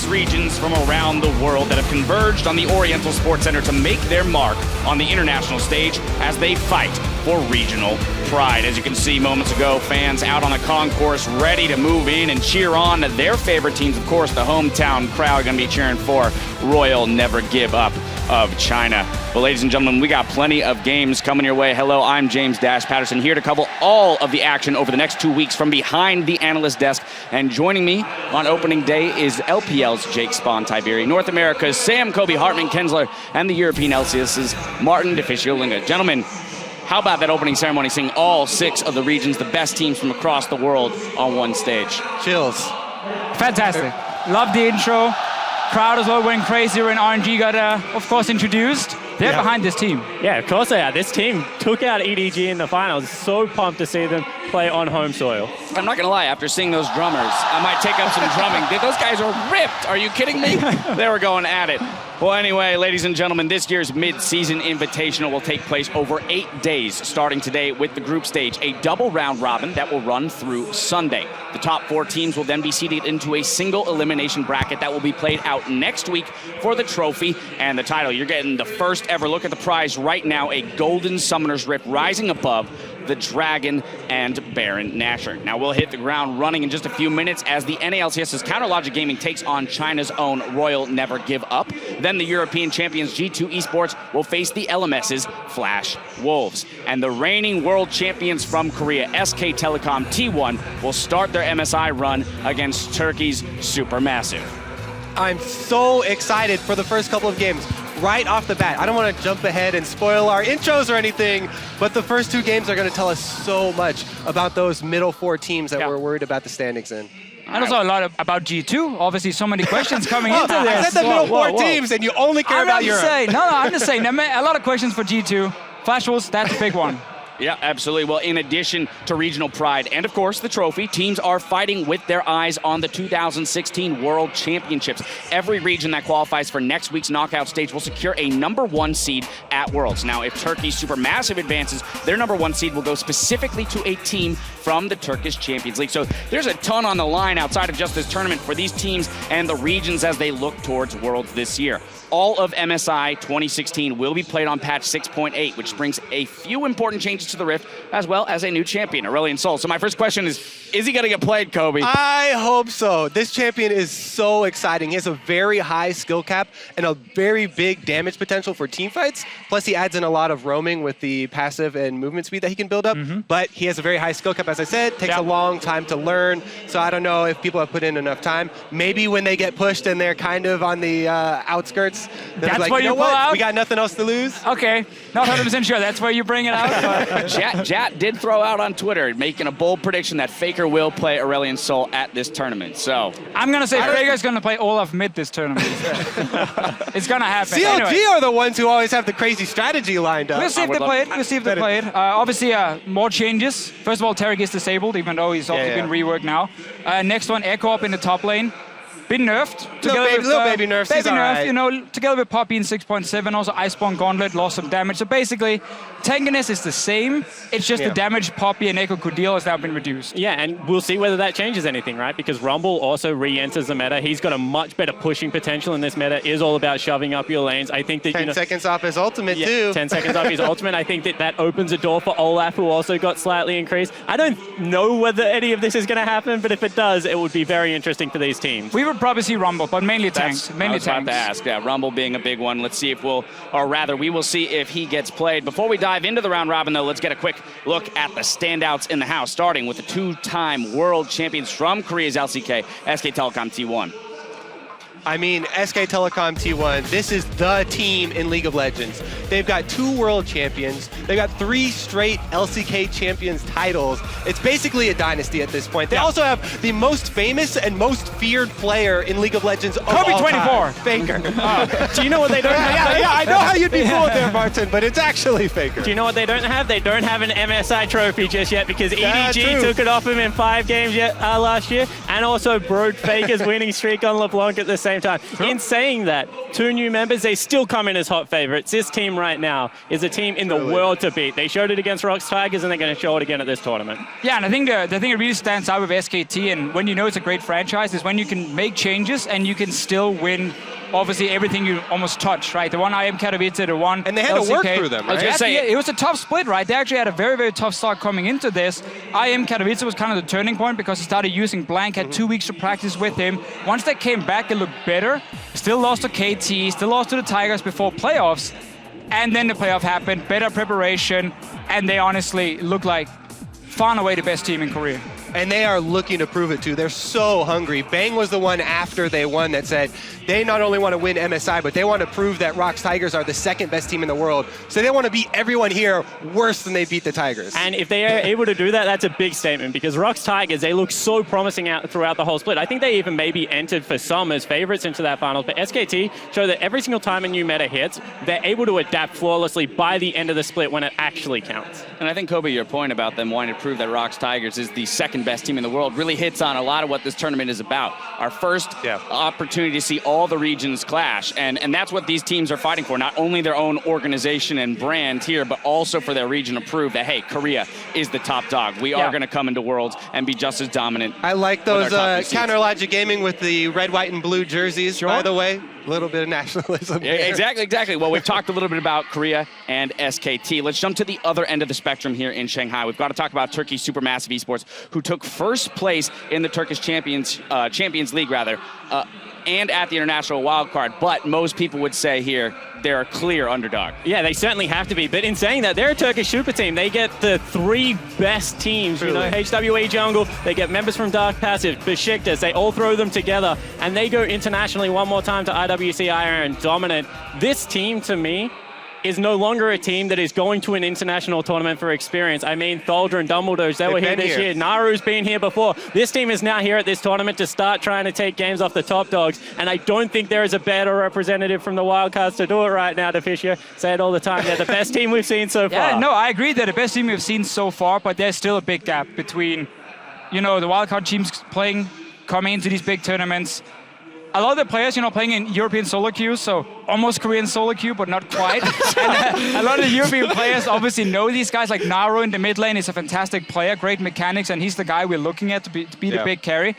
6 regions from around the world that have converged on the Oriental Sports Center to make their mark on the international stage as they fight for regional pride. As you can see moments ago, fans out on the concourse ready to move in and cheer on their favorite teams. Of course, the hometown crowd going to be cheering for Royal Never Give Up of China. But ladies and gentlemen, we got plenty of games coming your way. Hello, I'm James Dash Patterson, here to cover all of the action over the next 2 weeks from behind the analyst desk. And joining me on opening day is LPL's Jake Spawn-Tiberi, North America's Sam Kobe Hartman-Kensler, and the European LCS's Martin DeFicio-Linga. Gentlemen, how about that opening ceremony, seeing all 6 of the regions, the best teams from across the world on one stage? Chills. Fantastic. Love the intro. Crowd as well went crazy when RNG got, of course, introduced. They're behind this team. Yeah, of course they are. This team took out EDG in the finals. So pumped to see them play on home soil. I'm not going to lie, after seeing those drummers, I might take up some drumming. Those guys are ripped. Are you kidding me? They were going at it. Well, anyway, ladies and gentlemen, this year's mid-season invitational will take place over 8 days, starting today with the group stage, a double round robin that will run through Sunday. The top 4 teams will then be seeded into a single elimination bracket that will be played out next week for the trophy and the title. You're getting the first ever look at the prize right now, a golden summoner's rift rising above the Dragon and Baron Nashor. Now we'll hit the ground running in just a few minutes as the NALCS's Counterlogic Gaming takes on China's own Royal Never Give Up. Then the European champions G2 Esports will face the LMS's Flash Wolves. And the reigning world champions from Korea, SK Telecom T1, will start their MSI run against Turkey's Supermassive. I'm so excited for the first couple of games. Right off the bat, I don't want to jump ahead and spoil our intros or anything, but the first 2 games are going to tell us so much about those middle 4 teams that we're worried about the standings in. And also a lot about G2. Obviously, so many questions coming into this. I said the middle 4 teams, and you only care about Europe. I'm just saying, a lot of questions for G2. Flash Wolves, that's a big one. Yeah, absolutely. Well, in addition to regional pride and, of course, the trophy, teams are fighting with their eyes on the 2016 World Championships. Every region that qualifies for next week's knockout stage will secure a #1 seed at Worlds. Now, if Turkey Supermassive advances, their #1 seed will go specifically to a team from the Turkish Champions League. So there's a ton on the line outside of just this tournament for these teams and the regions as they look towards Worlds this year. All of MSI 2016 will be played on patch 6.8, which brings a few important changes to the Rift, as well as a new champion, Aurelion Sol. So my first question is he going to get played, Kobe? I hope so. This champion is so exciting. He has a very high skill cap and a very big damage potential for team fights. Plus, he adds in a lot of roaming with the passive and movement speed that he can build up. But he has a very high skill cap, as I said. Takes a long time to learn. So I don't know if people have put in enough time. Maybe when they get pushed and they're kind of on the outskirts, that's like, where you pull out? We got nothing else to lose. Okay, not 100% sure. That's where you bring it out. Jat did throw out on Twitter, making a bold prediction that Faker will play Aurelion Sol at this tournament. So I'm going to say Faker's going to play Olaf mid this tournament. It's going to happen. CLG anyway. are the ones who always have the crazy strategy lined up. We'll see if they play it. We'll see if they play it. Obviously, more changes. First of all, Tarek is disabled, even though he's obviously been reworked now. Next one, Echo up in the top lane. Been nerfed. Little baby nerfs. Baby nerf, right. you know, together with Poppy in 6.7, also Iceborne Gauntlet, loss of damage. So basically, tankiness is the same. It's just the damage Poppy and Echo could deal has now been reduced. Yeah, and we'll see whether that changes anything, right? Because Rumble also re-enters the meta. He's got a much better pushing potential in this meta. Is all about shoving up your lanes. I think that 10 seconds off his ultimate too. 10 seconds off his ultimate. I think that opens a door for Olaf, who also got slightly increased. I don't know whether any of this is going to happen, but if it does, it would be very interesting for these teams. We would probably see Rumble, but mainly tanks. I was about to ask. Yeah, Rumble being a big one. Let's see if we will see if he gets played. Before we dive into the round robin, though, let's get a quick look at the standouts in the house, starting with the 2-time world champions from Korea's LCK, SK Telecom T1. I mean, SK Telecom T1, this is the team in League of Legends. They've got 2 world champions. They've got 3 straight LCK champions titles. It's basically a dynasty at this point. They also have the most famous and most feared player in League of Legends of all Kobe 24. time. Faker. Do you know what they don't have? Yeah, I know how you'd be fooled there, Martin, but it's actually Faker. Do you know what they don't have? They don't have an MSI trophy just yet because EDG took it off him in 5 games last year and also broke Faker's winning streak on LeBlanc at the same same time. In saying that, 2 new members, they still come in as hot favorites. This team right now is a team in the world to beat. They showed it against Rocks Tigers, and they're going to show it again at this tournament. Yeah, and I think the thing that really stands out with SKT, and when you know it's a great franchise, is when you can make changes and you can still win obviously everything you almost touch, right? The one IM Katowice, the one And they had LCK. to work through them, right? I was gonna say, It was a tough split, right? They actually had a very, very tough start coming into this. IM Katowice was kind of the turning point because he started using Blank, had 2 weeks to practice with him. Once they came back, it looked better. Still lost to KT, still lost to the Tigers before playoffs. And then the playoff happened, better preparation, and they honestly look like far and away the best team in Korea. And they are looking to prove it too. They're so hungry. Bang was the one after they won that said they not only want to win MSI, but they want to prove that Rocks Tigers are the second best team in the world. So they want to beat everyone here worse than they beat the Tigers. And if they are able to do that, that's a big statement because Rocks Tigers, they look so promising out throughout the whole split. I think they even maybe entered for some as favorites into that finals. But SKT show that every single time a new meta hits, they're able to adapt flawlessly by the end of the split when it actually counts. And I think, Kobe, your point about them wanting to prove that Rocks Tigers is the second best team in the world really hits on a lot of what this tournament is about. Our first opportunity to see all the regions clash. And that's what these teams are fighting for. Not only their own organization and brand here, but also for their region to prove that, hey, Korea is the top dog. We are going to come into Worlds and be just as dominant. I like those Counter Logic Gaming with the red, white, and blue jerseys, by the way. A little bit of nationalism. Yeah, exactly. Well, we've talked a little bit about Korea and SKT. Let's jump to the other end of the spectrum here in Shanghai. We've got to talk about Turkey's Supermassive Esports, who took first place in the Turkish Champions League, and at the international wildcard. But most people would say here they're a clear underdog. Yeah, they certainly have to be. But in saying that, they're a Turkish super team. They get the 3 best teams. You know, HWA Jungle, they get members from Dark Passage, Besiktas, they all throw them together, and they go internationally one more time to IWC Iron Dominant. This team, to me, is no longer a team that is going to an international tournament for experience. I mean, Tholder and Dumbledore, they were here this year. Naru's been here before. This team is now here at this tournament to start trying to take games off the top dogs, and I don't think there is a better representative from the Wildcards to do it right now, DeFischer. Say it all the time. They're the best team we've seen so far. Yeah, no, I agree. They're the best team we've seen so far, but there's still a big gap between, you know, the wildcard teams coming into these big tournaments. A lot of the players, you know, playing in European solo queues, so almost Korean solo queue, but not quite. And a lot of the European players obviously know these guys, like Naru in the mid lane is a fantastic player, great mechanics, and he's the guy we're looking at to be the big carry.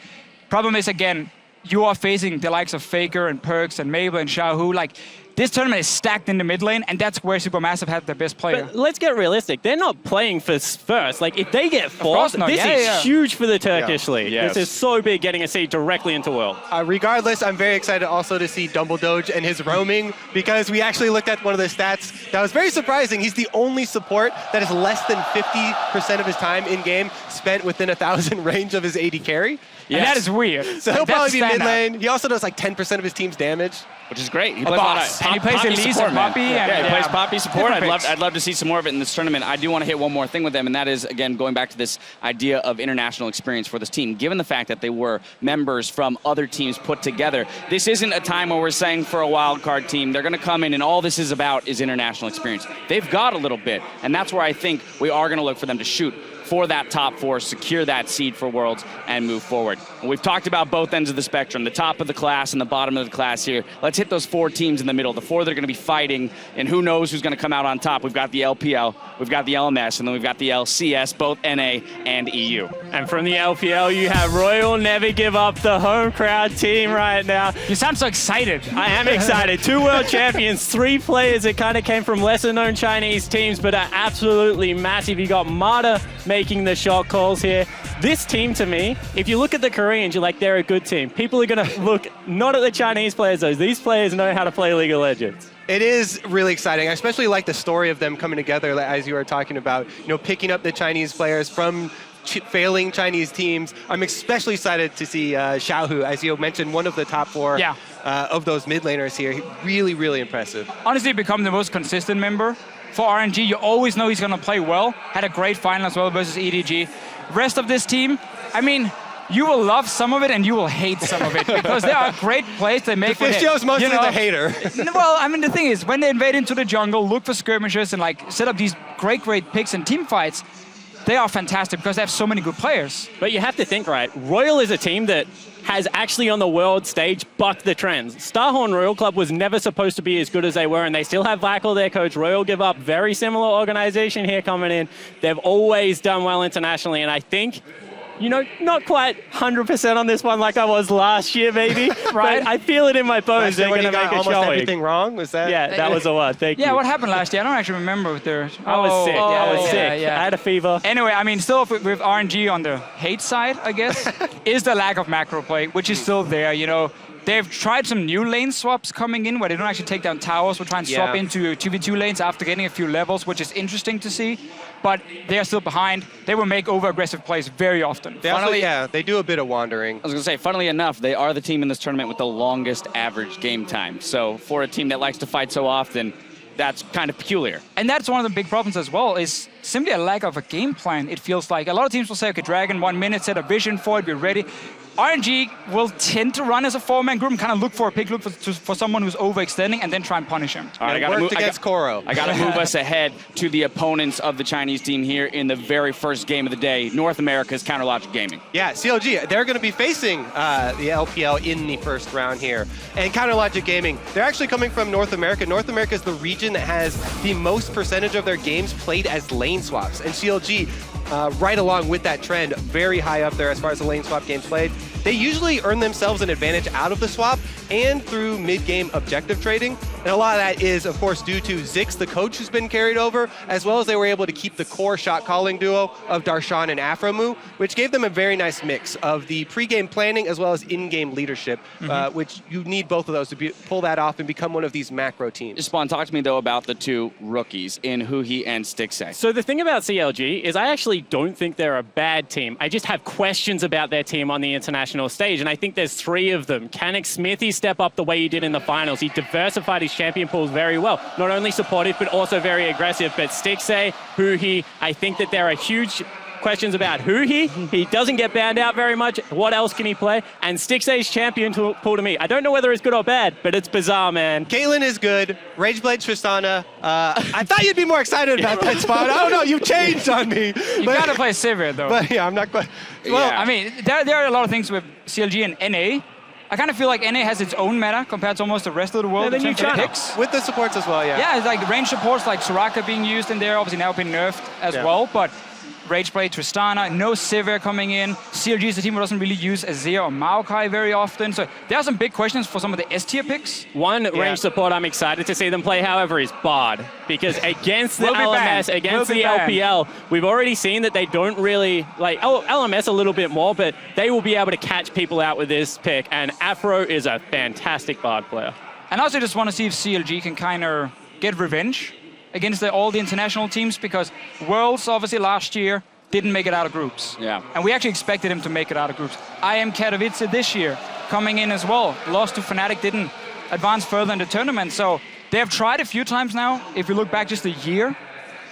Problem is, again, you are facing the likes of Faker and Perks and Mabel and Xiaohu. Like, this tournament is stacked in the mid lane, and that's where Supermassive had their best player. But let's get realistic. They're not playing for first. Like, if they get fourth, this is huge for the Turkish league. Yes. This is so big, getting a seed directly into World. Regardless, I'm very excited also to see Dumbledoge and his roaming, because we actually looked at one of the stats that was very surprising. He's the only support that is less than 50% of his time in-game spent within 1,000 range of his AD carry. Yes. And that is weird. So he'll probably be mid lane. He also does like 10% of his team's damage. Which is great. He plays a lot of and he plays Elise and Poppy. Yeah, he plays Poppy support. I'd love to see some more of it in this tournament. I do want to hit one more thing with them, and that is, again, going back to this idea of international experience for this team. Given the fact that they were members from other teams put together, this isn't a time where we're saying for a wild card team, they're going to come in and all this is about is international experience. They've got a little bit, and that's where I think we are going to look for them to shoot for that top 4, secure that seed for Worlds, and move forward. And we've talked about both ends of the spectrum, the top of the class and the bottom of the class here. Let's hit those 4 teams in the middle, the 4 that are going to be fighting, and who knows who's going to come out on top. We've got the LPL, we've got the LMS, and then we've got the LCS, both NA and EU. And from the LPL, you have Royal Never Give Up, the home crowd team right now. You sound so excited. I am excited. 2 world champions, 3 players that kind of came from lesser-known Chinese teams, but are absolutely massive. You got Mata making the shot calls here. This team, to me, if you look at the Koreans, you're like, they're a good team. People are going to look not at the Chinese players, though. These players know how to play League of Legends. It is really exciting. I especially like the story of them coming together, as you were talking about, you know, picking up the Chinese players from failing Chinese teams. I'm especially excited to see Xiaohu, as you mentioned, one of the top 4 of those mid laners here. Really, really impressive. Honestly, become the most consistent member. For RNG, you always know he's going to play well. Had a great final as well versus EDG. Rest of this team, I mean, you will love some of it and you will hate some of it, because there are great plays they make. DeFischer's mostly the hater. Well, I mean, the thing is, when they invade into the jungle, look for skirmishes and like set up these great picks and team fights, they are fantastic because they have so many good players. But you have to think, right, Royal is a team that has actually on the world stage bucked the trends. Starhorn Royal Club was never supposed to be as good as they were, and they still have Vakel, their coach. Royal give up, very similar organization here coming in. They've always done well internationally, and I think, you know, not quite 100% on this one like I was last year, maybe. Right. But I feel it in my bones. They're going to make a almost showing. everything wrong. Was that? Yeah, that was a lot. Thank you. Yeah, what happened last year? I don't actually remember. I was sick. I was sick. Yeah. I had a fever. Anyway, I mean, still with RNG on the hate side, I guess, is the lack of macro play, which is still there. You know, they've tried some new lane swaps coming in where they don't actually take down towers, but try and swap into 2v2 lanes after getting a few levels, which is interesting to see. But they are still behind. They will make over-aggressive plays very often. They do a bit of wandering. I was going to say, funnily enough, they are the team in this tournament with the longest average game time. So for a team that likes to fight so often, that's kind of peculiar. And that's one of the big problems as well, is simply a lack of a game plan, it feels like. A lot of teams will say, okay, Dragon, 1 minute, set a vision for it, be ready. RNG will tend to run as a 4-man group and kind of look for a pick, look for someone who's overextending and then try and punish him. All right, It worked against Koro. I got to move us ahead to the opponents of the Chinese team here in the very first game of the day, North America's Counterlogic Gaming. Yeah, CLG, they're going to be facing the LPL in the first round here. And Counterlogic Gaming, they're actually coming from North America. North America is the region that has the most percentage of their games played as lane swaps. And CLG, right along with that trend, very high up there as far as the lane swap games played. They usually earn themselves an advantage out of the swap and through mid-game objective trading. And a lot of that is, of course, due to Zix, the coach, who's been carried over, as well as they were able to keep the core shot-calling duo of Darshan and Afromu, which gave them a very nice mix of the pre-game planning as well as in-game leadership, which you need both of those to pull that off and become one of these macro teams. Spawn, talk to me, though, about the two rookies in Huhi and Stixay. So the thing about CLG is I actually don't think they're a bad team. I just have questions about their team on the international stage, and I think there's 3 of them. Can Smithy step up the way he did in the finals? He diversified his champion pools very well. Not only supportive, but also very aggressive. But Stixay, Huhi, I think that there are huge questions about Huhi. He doesn't get banned out very much. What else can he play? And Stixay's champion pool to me. I don't know whether it's good or bad, but it's bizarre, man. Caitlyn is good. Rageblade Tristana. I thought you'd be more excited about that spot. I don't know. You changed on me. You got to play Sivir, though. But yeah, I'm not quite. Well, I mean, there are a lot of things with CLG and NA. I kind of feel like NA has its own meta compared to almost the rest of the world in terms of picks. With the supports as well, yeah. Yeah, it's like the range supports like Soraka being used in there, obviously now being nerfed as well, but Rageblade, Tristana, no Sivir coming in. CLG is a team who doesn't really use Azir or Maokai very often. So there are some big questions for some of the S-tier picks. One range support I'm excited to see them play, however, is Bard. Because against the LMS, against the LPL, we've already seen that they don't really, like, LMS a little bit more, but they will be able to catch people out with this pick. And Afro is a fantastic Bard player. And I also just want to see if CLG can kind of get revenge against all the international teams, because Worlds, obviously, last year didn't make it out of groups. Yeah. And we actually expected him to make it out of groups. IM Katowice this year coming in as well. Lost to Fnatic, didn't advance further in the tournament. So they have tried a few times now, if you look back just a year,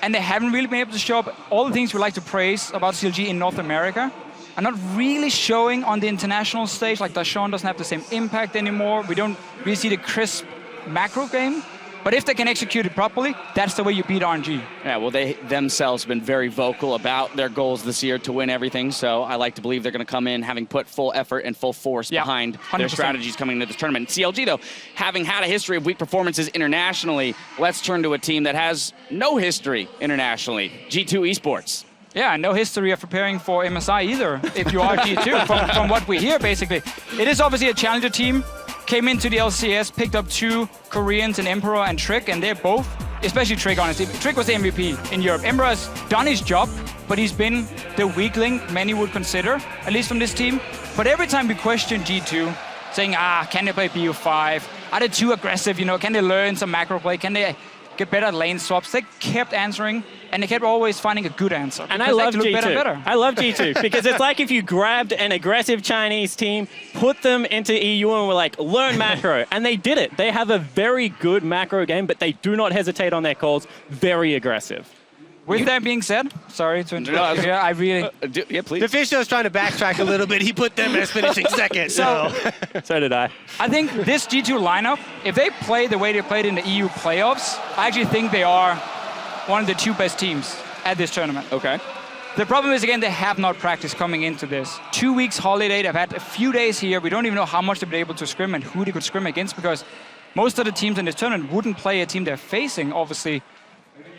and they haven't really been able to show up all the things we like to praise about CLG in North America are not really showing on the international stage. Like Darshan doesn't have the same impact anymore. We don't really see the crisp macro game. But if they can execute it properly, that's the way you beat RNG. Yeah, well, they themselves have been very vocal about their goals this year to win everything. So I like to believe they're going to come in having put full effort and full force behind 100%. their strategies coming into this tournament. CLG, though, having had a history of weak performances internationally, let's turn to a team that has no history internationally, G2 Esports. Yeah, no history of preparing for MSI either, if you are G2, from what we hear, basically. It is obviously a challenger team. Came into the LCS, picked up 2 Koreans, an Emperor and Trick, and they're both, especially Trick, honestly. Trick was the MVP in Europe. Emperor has done his job, but he's been the weakling many would consider, at least from this team. But every time we question G2, saying, can they play BU5? Are they too aggressive? You know, can they learn some macro play? Can they get better at lane swaps? They kept answering, and they kept always finding a good answer. And I love G2. Better. I love G2 because it's like if you grabbed an aggressive Chinese team, put them into EU and were like, learn macro. And they did it. They have a very good macro game, but they do not hesitate on their calls. Very aggressive. With that being said, sorry to interrupt. Yeah, I really. Yeah, please. DeFisho's trying to backtrack a little bit. He put them as finishing second. So did I. I think this G2 lineup, if they play the way they played in the EU playoffs, I actually think they are one of the 2 best teams at this tournament. Okay. The problem is, again, they have not practiced coming into this. 2 weeks holiday, they've had a few days here. We don't even know how much they've been able to scrim and who they could scrim against, because most of the teams in this tournament wouldn't play a team they're facing, obviously.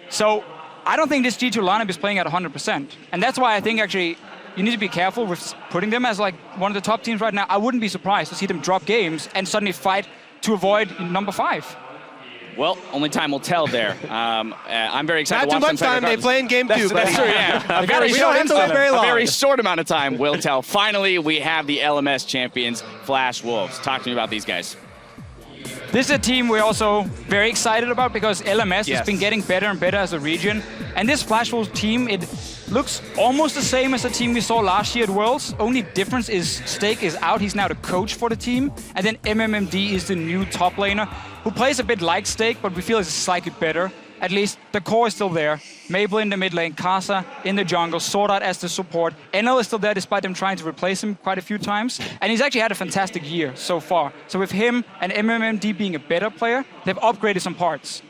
So I don't think this G2 lineup is playing at 100%. And that's why I think, actually, you need to be careful with putting them as like one of the top teams right now. I wouldn't be surprised to see them drop games and suddenly fight to avoid number 5. Well, only time will tell there. I'm very excited Not to too watch much them. time. They play in game 2. That's true, yeah. We don't have to wait very long. A very short amount of time will tell. Finally, we have the LMS champions, Flash Wolves. Talk to me about these guys. This is a team we're also very excited about because LMS has been getting better and better as a region. And this Flash Wolves team, it looks almost the same as the team we saw last year at Worlds. Only difference is Stake is out. He's now the coach for the team. And then MMMD is the new top laner, who plays a bit like Stake, but we feel is slightly better. At least the core is still there. Mabel in the mid lane, Kasa in the jungle, Sword Art as the support. NL is still there despite them trying to replace him quite a few times. And he's actually had a fantastic year so far. So with him and MMMD being a better player, they've upgraded some parts.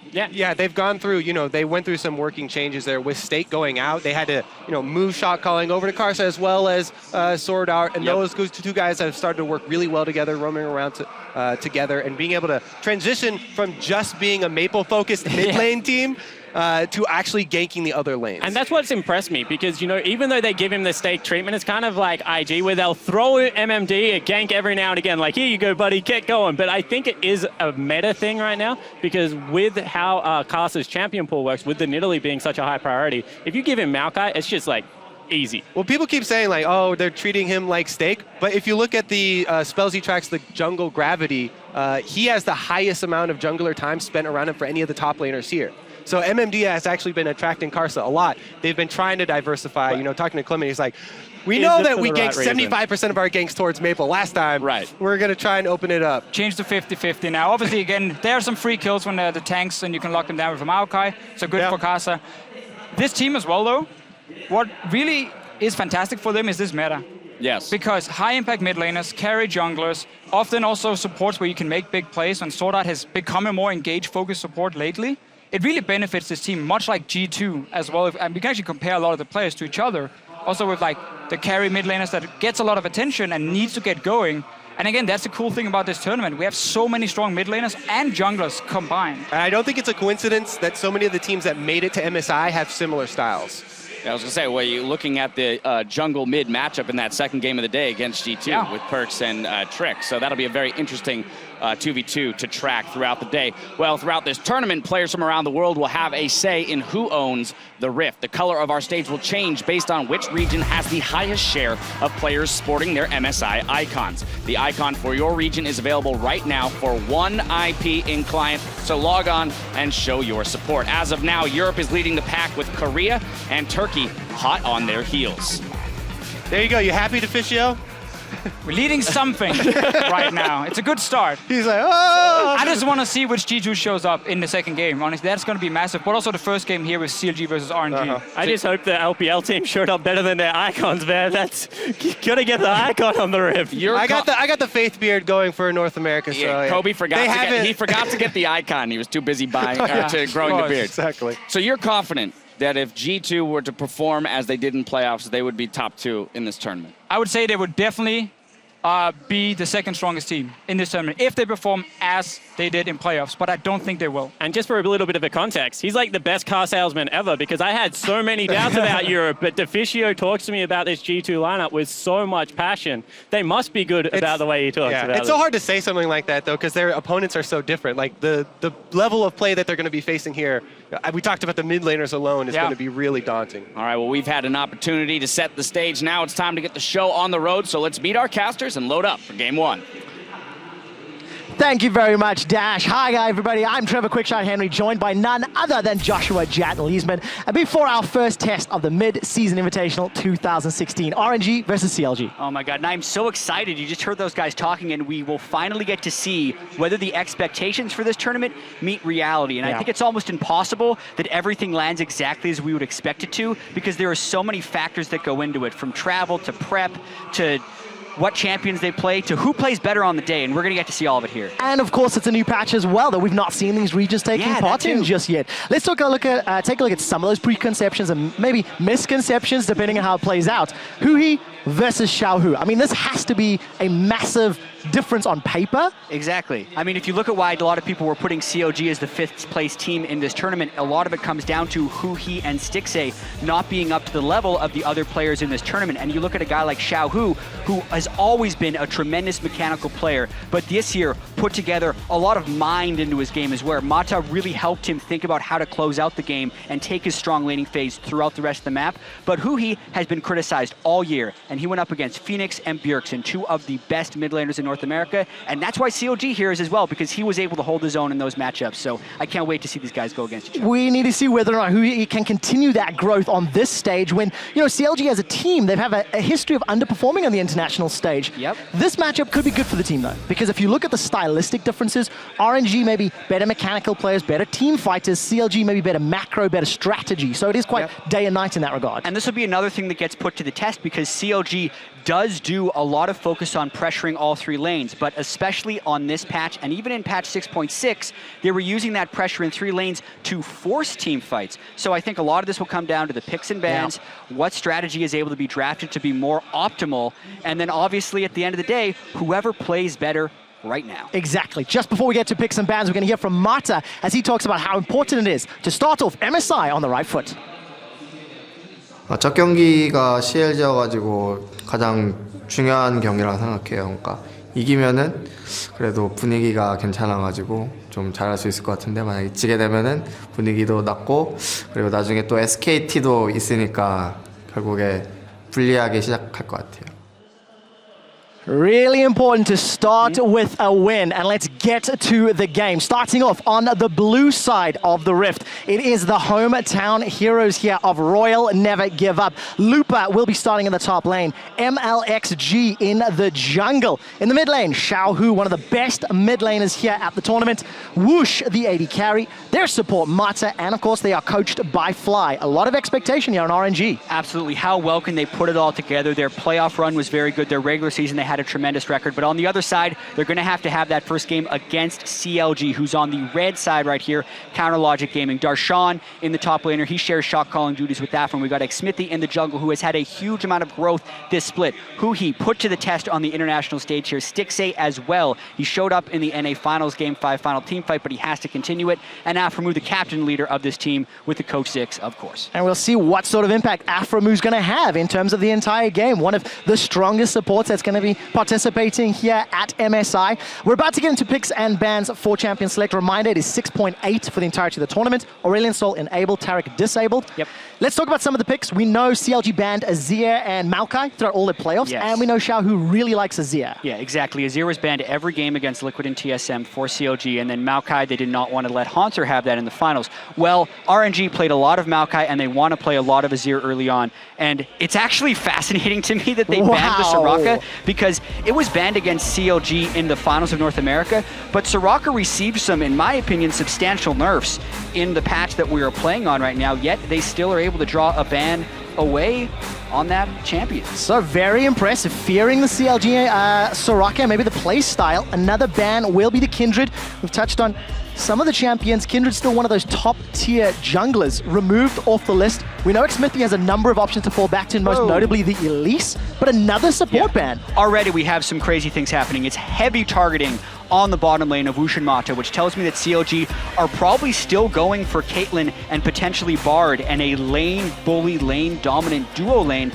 Yeah, they've gone through, they went through some working changes there with Stake going out. They had to, move shot calling over to Karsa as well as Sword Art. And those two guys have started to work really well together, roaming around together and being able to transition from just being a Maple-focused mid-lane team to actually ganking the other lanes. And that's what's impressed me because, even though they give him the Stake treatment, it's kind of like IG where they'll throw MMD a gank every now and again, like, here you go, buddy, get going. But I think it is a meta thing right now because with how Karsa's champion pool works, with the Nidalee being such a high priority, if you give him Maokai, it's just like easy. Well, people keep saying like, oh, they're treating him like Stake, but if you look at the spells he tracks, the jungle gravity, he has the highest amount of jungler time spent around him for any of the top laners here. So MMD has actually been attracting Karsa a lot. They've been trying to diversify. Talking to Clement, he's like, we know that we ganked 75% of our ganks towards Maple last time. Right. We're going to try and open it up. Change to 50-50 now. Obviously, again, there are some free kills when the tanks, and you can lock them down with Maokai. So good for Kasa. This team as well, though, what really is fantastic for them is this meta. Yes. Because high-impact mid laners, carry junglers, often also supports where you can make big plays, and Sword Art has become a more engaged, focused support lately. It really benefits this team, much like G2 as well. And we can actually compare a lot of the players to each other. Also with like the carry mid laners that gets a lot of attention and needs to get going. And again, that's the cool thing about this tournament. We have so many strong mid laners and junglers combined. And I don't think it's a coincidence that so many of the teams that made it to MSI have similar styles. I was going to say, well, you're looking at the jungle mid matchup in that second game of the day against G2 with Perks and Trick. So that'll be a very interesting 2v2 to track throughout the day. Well, throughout this tournament, players from around the world will have a say in who owns the Rift. The color of our stage will change based on which region has the highest share of players sporting their MSI icons. The icon for your region is available right now for 1 IP in client, so log on and show your support. As of now, Europe is leading the pack with Korea and Turkey hot on their heels. There you go. You happy, Deficio? We're leading something right now. It's a good start. He's like, oh! I just want to see which G2 shows up in the second game. Honestly, that's going to be massive. But also the first game here with CLG versus RNG. I just hope the LPL team showed up better than their icons, man. That's gotta get the icon on the Rift. I got the Faith Beard going for North America. So Yeah, Kobe forgot he forgot to get the icon. He was too busy growing the beard. Exactly. So you're confident that if G2 were to perform as they did in playoffs, they would be top 2 in this tournament? I would say they would definitely be the second strongest team in this tournament if they perform as they did in playoffs, but I don't think they will. And just for a little bit of a context, he's like the best car salesman ever because I had so many doubts about Europe, but Deficio talks to me about this G2 lineup with so much passion. They must be good about the way he talks about it. It's so hard to say something like that, though, because their opponents are so different. Like, the level of play that they're going to be facing here, we talked about the mid laners alone, is going to be really daunting. All right, well, we've had an opportunity to set the stage. Now it's time to get the show on the road, so let's meet our casters and load up for Game 1. Thank you very much, Dash. Hi, everybody. I'm Trevor Quickshot Henry, joined by none other than Joshua Jat Leesman. And before our first test of the Mid-Season Invitational 2016, RNG versus CLG. Oh my God, and I'm so excited. You just heard those guys talking, and we will finally get to see whether the expectations for this tournament meet reality. And I think it's almost impossible that everything lands exactly as we would expect it to, because there are so many factors that go into it, from travel to prep to what champions they play, to who plays better on the day, and we're going to get to see all of it here. And of course, it's a new patch as well that we've not seen these regions taking part in just yet. Let's take a look at some of those preconceptions and maybe misconceptions, depending on how it plays out. Huhi versus Xiaohu. I mean, this has to be a massive difference on paper. Exactly. I mean, if you look at why a lot of people were putting CLG as the 5th place team in this tournament, a lot of it comes down to Huhi and Stixxay not being up to the level of the other players in this tournament. And you look at a guy like Xiaohu, who has always been a tremendous mechanical player, but this year put together a lot of mind into his game as well. Mata really helped him think about how to close out the game and take his strong laning phase throughout the rest of the map. But Huhi has been criticized all year, and he went up against Phoenix and Bjergsen, 2 of the best mid laners in North America, and that's why CLG here is as well, because he was able to hold his own in those matchups. So I can't wait to see these guys go against each other. We need to see whether or not Huhi can continue that growth on this stage when, CLG as a team, they have a history of underperforming on the international stage. Yep. This matchup could be good for the team though, because if you look at the stylistic differences, RNG may be better mechanical players, better team fighters, CLG may be better macro, better strategy. So it is quite day and night in that regard. And this will be another thing that gets put to the test, because CLG does do a lot of focus on pressuring all 3 lanes, but especially on this patch, and even in patch 6.6, they were using that pressure in 3 lanes to force team fights. So I think a lot of this will come down to the picks and bans, what strategy is able to be drafted to be more optimal, and then obviously at the end of the day, whoever plays better right now. Exactly. Just before we get to picks and bans, we're going to hear from Mata as he talks about how important it is to start off MSI on the right foot. 첫 경기가 CLG여가지고 가장 중요한 경기라고 생각해요. 그러니까 이기면은 그래도 분위기가 괜찮아가지고 좀 잘할 수 있을 것 같은데, 만약에 지게 되면은 분위기도 낮고, 그리고 나중에 또 SKT도 있으니까 결국에 불리하게 시작할 것 같아요. Really important to start with a win, and let's get to the game. Starting off on the blue side of the Rift, it is the hometown heroes here of Royal Never Give Up. Lupa will be starting in the top lane, MLXG in the jungle. In the mid lane, Xiaohu, one of the best mid laners here at the tournament. Whoosh, the AD carry, their support Mata, and of course they are coached by Fly. A lot of expectation here on RNG. Absolutely. How well can they put it all together? Their playoff run was very good. Their regular season, they had a tremendous record, but on the other side, they're going to have that first game against CLG, who's on the red side right here, Counter Logic Gaming. Darshan in the top laner, he shares shot calling duties with that one. We got Xmithy in the jungle, who has had a huge amount of growth this split. Huhi put to the test on the international stage here. Stixxay as well. He showed up in the NA Finals Game 5 final team fight, but he has to continue it. And Aframu, the captain leader of this team, with the Coach 6, of course. And we'll see what sort of impact Aframu's going to have in terms of the entire game. One of the strongest supports that's going to be participating here at MSI. We're about to get into picks and bans for Champion Select. Reminder, it is 6.8 for the entirety of the tournament. Aurelion Sol enabled, Taric disabled. Yep. Let's talk about some of the picks. We know CLG banned Azir and Maokai throughout all their playoffs, and we know Xiaohu really likes Azir. Yeah, exactly. Azir was banned every game against Liquid and TSM for CLG, and then Maokai, they did not want to let Haunter have that in the finals. Well, RNG played a lot of Maokai, and they want to play a lot of Azir early on, and it's actually fascinating to me that they banned the Soraka, because it was banned against CLG in the finals of North America, but Soraka received some, in my opinion, substantial nerfs in the patch that we are playing on right now, yet they still are able to draw a ban away on that champion. So very impressive. Fearing the CLG Soraka, maybe the play style. Another ban will be the Kindred. We've touched on some of the champions. Kindred's still one of those top tier junglers removed off the list. We know Xmithy has a number of options to fall back to, most notably the Elise, but another support ban. Already we have some crazy things happening. It's heavy targeting on the bottom lane of Wushin Mata, which tells me that CLG are probably still going for Caitlyn and potentially Bard and a lane bully, lane dominant duo lane,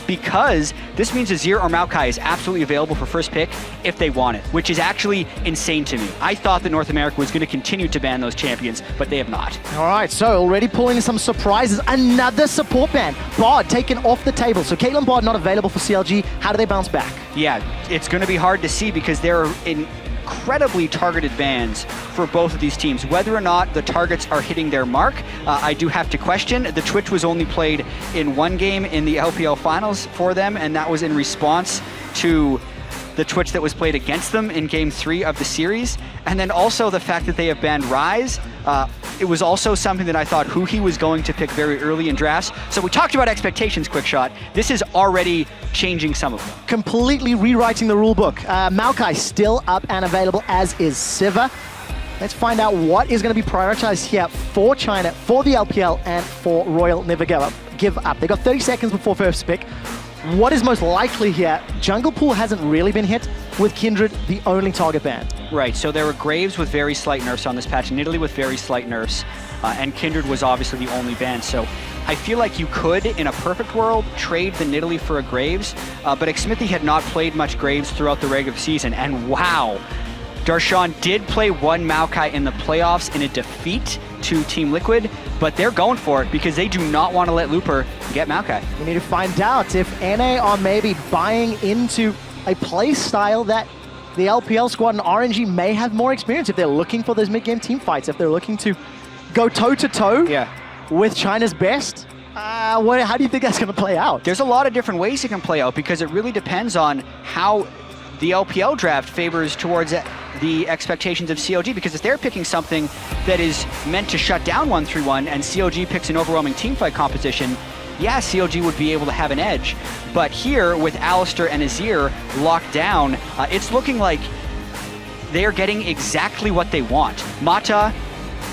because this means Azir or Maokai is absolutely available for first pick if they want it, which is actually insane to me. I thought that North America was going to continue to ban those champions, but they have not. All right, so already pulling some surprises. Another support ban. Bard taken off the table. So Caitlyn Bard not available for CLG. How do they bounce back? Yeah, it's going to be hard to see because there are incredibly targeted bans for both of these teams. Whether or not the targets are hitting their mark, I do have to question. The Twitch was only played in one game in the LPL finals for them, and that was in response to the Twitch that was played against them in Game 3 of the series. And then also the fact that they have banned Ryze. it was also something that I thought who he was going to pick very early in drafts. So we talked about expectations, Quick Shot. This is already changing some of them. Completely rewriting the rule book. Maokai still up and available, as is Siva. Let's find out what is going to be prioritized here for China, for the LPL, and for Royal Never Give Up. They got 30 seconds before first pick. What is most likely here? Jungle Pool hasn't really been hit, with Kindred the only target ban. Right, so there were Graves with very slight nerfs on this patch, Nidalee with very slight nerfs, and Kindred was obviously the only ban. So I feel like you could, in a perfect world, trade the Nidalee for a Graves, but Xmithie had not played much Graves throughout the regular season, and wow, Darshan did play one Maokai in the playoffs in a defeat to Team Liquid, but they're going for it because they do not want to let Looper get Maokai. We need to find out if NA are maybe buying into a play style that the LPL squad and RNG may have more experience if they're looking for those mid-game team fights, if they're looking to go toe-to-toe with China's best. How do you think that's going to play out? There's a lot of different ways it can play out because it really depends on how the LPL draft favors towards the expectations of CLG, because if they're picking something that is meant to shut down 1-3-1 and CLG picks an overwhelming teamfight composition, yeah, CLG would be able to have an edge. But here, with Alistar and Azir locked down, it's looking like they're getting exactly what they want. Mata,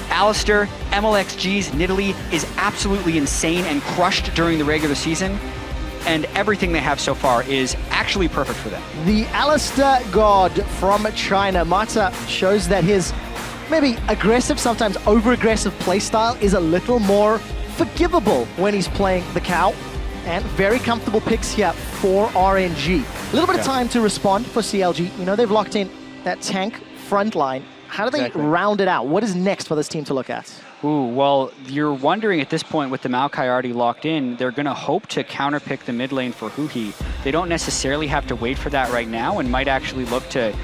Alistar, MLXG's Nidalee is absolutely insane and crushed during the regular season, and everything they have so far is actually perfect for them. The Alistar God from China, Mata, shows that his maybe aggressive, sometimes over-aggressive playstyle is a little more forgivable when he's playing the cow, and very comfortable picks here for RNG. A little bit of time to respond for CLG. You know, they've locked in that tank front line. How do they round it out? What is next for this team to look at? Ooh, well, you're wondering at this point with the Maokai already locked in, they're going to hope to counterpick the mid lane for Huhi. They don't necessarily have to wait for that right now and might actually look to...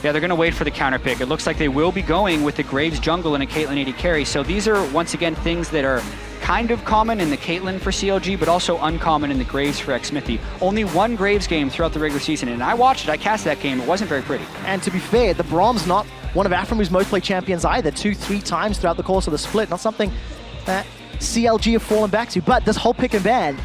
Yeah, they're going to wait for the counterpick. It looks like they will be going with the Graves jungle and a Caitlyn AD carry. So these are, once again, things that are kind of common in the Caitlyn for CLG, but also uncommon in the Graves for Xmithie. Only one Graves game throughout the regular season, and I watched it, I cast that game, it wasn't very pretty. And to be fair, the Brahm's not one of Afremu's most played champions either, 2-3 times throughout the course of the split, not something that CLG have fallen back to, but this whole pick and ban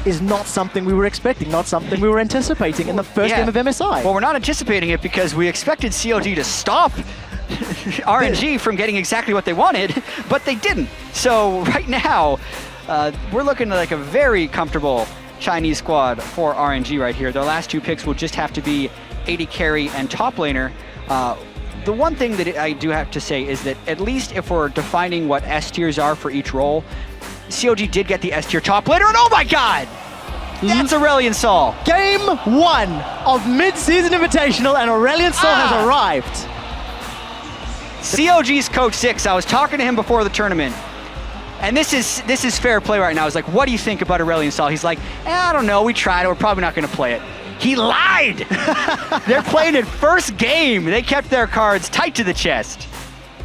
is not something we were expecting, not something we were anticipating in the first game of MSI. Well, we're not anticipating it because we expected CLG to stop RNG from getting exactly what they wanted, but they didn't. So right now, we're looking like a very comfortable Chinese squad for RNG right here. Their last two picks will just have to be AD carry and top laner. The one thing that I do have to say is that at least if we're defining what S tiers are for each role, CLG did get the S tier top laner, and oh my god! That's Aurelion Sol. Game 1 of mid-season invitational, and Aurelion Sol has arrived. CLG's Coach 6, I was talking to him before the tournament, and this is fair play right now. I was like, what do you think about Aurelion Sol? He's like, I don't know, we tried it, we're probably not going to play it. He lied! They're playing it first game. They kept their cards tight to the chest.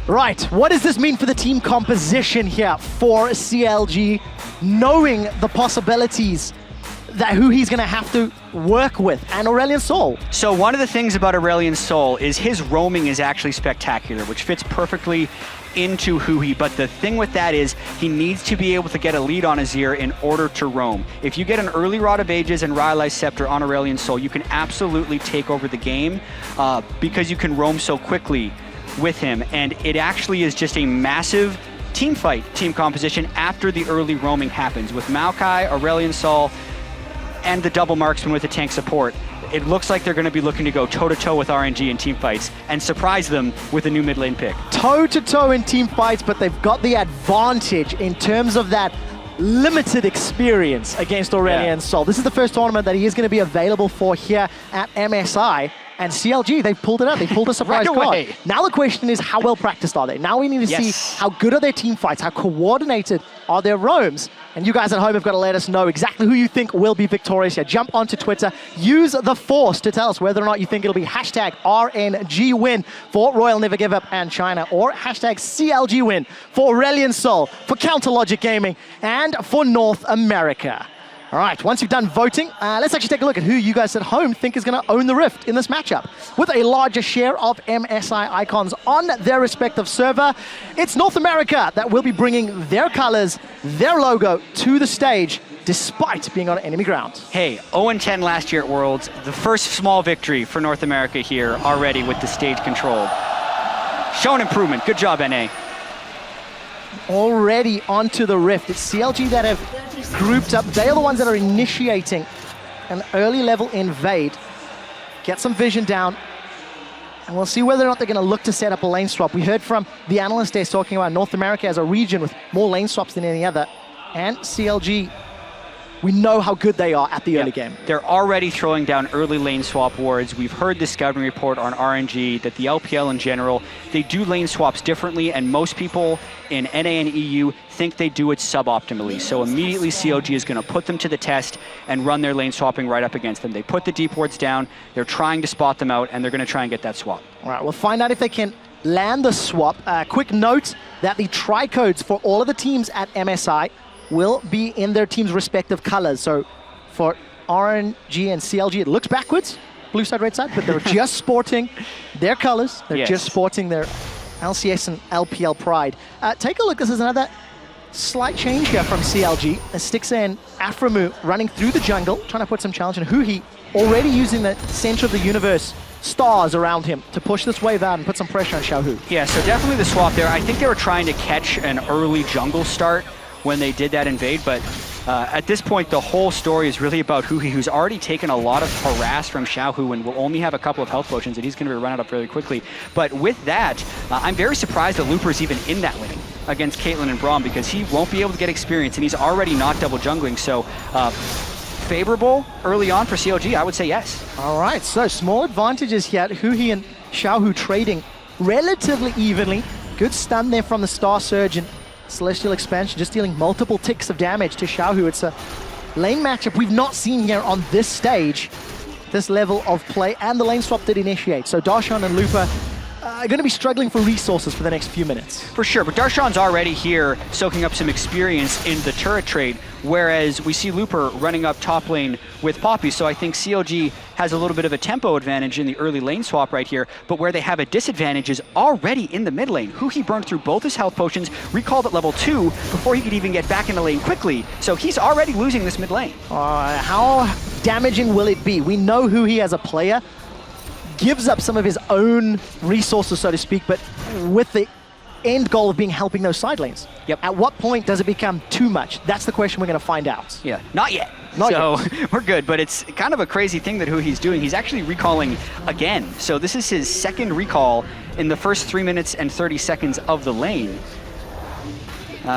Right, what does this mean for the team composition here for CLG, knowing the possibilities that who he's going to have to work with, and Aurelion Sol? So one of the things about Aurelion Sol is his roaming is actually spectacular, which fits perfectly into Huhi, but the thing with that is he needs to be able to get a lead on Azir in order to roam. If you get an early Rod of Ages and Rylai's Scepter on Aurelion Sol, you can absolutely take over the game because you can roam so quickly with him, and it actually is just a massive team fight, team composition after the early roaming happens. With Maokai, Aurelion Sol, and the double marksman with the tank support, it looks like they're going to be looking to go toe-to-toe with RNG in team fights and surprise them with a new mid lane pick. Toe-to-toe in team fights, but they've got the advantage in terms of that limited experience against Aurelion Sol. This is the first tournament that he is going to be available for here at MSI. And CLG, they pulled it out. They pulled a surprise card. Now the question is, how well practiced are they? Now we need to see how good are their team fights, how coordinated are their roams. And you guys at home have got to let us know exactly who you think will be victorious here. Jump onto Twitter, use the force to tell us whether or not you think it'll be hashtag RNG win for Royal Never Give Up and China, or hashtag CLG win for Aurelion Sol, for Counter Logic Gaming, and for North America. All right, once you've done voting, let's actually take a look at who you guys at home think is going to own the Rift in this matchup. With a larger share of MSI icons on their respective server, it's North America that will be bringing their colors, their logo to the stage, despite being on enemy ground. Hey, 0-10 last year at Worlds. The first small victory for North America here already with the stage control. Shown improvement. Good job, NA. Already onto the Rift. It's CLG that have grouped up. They are the ones that are initiating an early level invade. Get some vision down. And we'll see whether or not they're going to look to set up a lane swap. We heard from the analyst days talking about North America as a region with more lane swaps than any other. And CLG, we know how good they are at the early game. They're already throwing down early lane swap wards. We've heard the scouting report on RNG that the LPL in general, they do lane swaps differently, and most people in NA and EU think they do it suboptimally. So immediately CLG is going to put them to the test and run their lane swapping right up against them. They put the deep wards down, they're trying to spot them out, and they're going to try and get that swap. All right, we'll find out if they can land the swap. Quick note that the tri-codes for all of the teams at MSI will be in their team's respective colors. So for RNG and CLG, it looks backwards, blue side, red side, but they're just sporting their colors. They're just sporting their LCS and LPL pride. Take a look, this is another slight change here from CLG. Stixa and Aframu running through the jungle, trying to put some challenge, and Huhi already using the center of the universe stars around him to push this wave out and put some pressure on Xiaohu. Yeah, so definitely the swap there. I think they were trying to catch an early jungle start when they did that invade, but at this point, the whole story is really about Huhi, who's already taken a lot of harass from Xiaohu and will only have a couple of health potions, and he's going to be running up really quickly. But with that, I'm very surprised that Looper's even in that lane against Caitlyn and Braum, because he won't be able to get experience, and he's already not double jungling. So favorable early on for CLG, I would say yes. All right, so small advantages here. Huhi and Xiaohu trading relatively evenly. Good stun there from the Star Surge, and Celestial Expansion just dealing multiple ticks of damage to Xiaohu. It's a lane matchup we've not seen here on this stage, this level of play, and the lane swap did initiate. So Darshan and Looper are going to be struggling for resources for the next few minutes. For sure, but Darshan's already here soaking up some experience in the turret trade, whereas we see Looper running up top lane with Poppy. So I think CLG has a little bit of a tempo advantage in the early lane swap right here, but where they have a disadvantage is already in the mid lane. Huhi burned through both his health potions, recalled at level 2 before he could even get back in the lane quickly, so he's already losing this mid lane. How damaging will it be? We know Huhi as a player gives up some of his own resources, so to speak, but with the end goal of being helping those side lanes. Yep. At what point does it become too much? That's the question we're going to find out. Yeah, not yet. Not yet. We're good, but it's kind of a crazy thing that Huhi's doing. He's actually recalling again. So this is his second recall in the first 3 minutes and 30 seconds of the lane.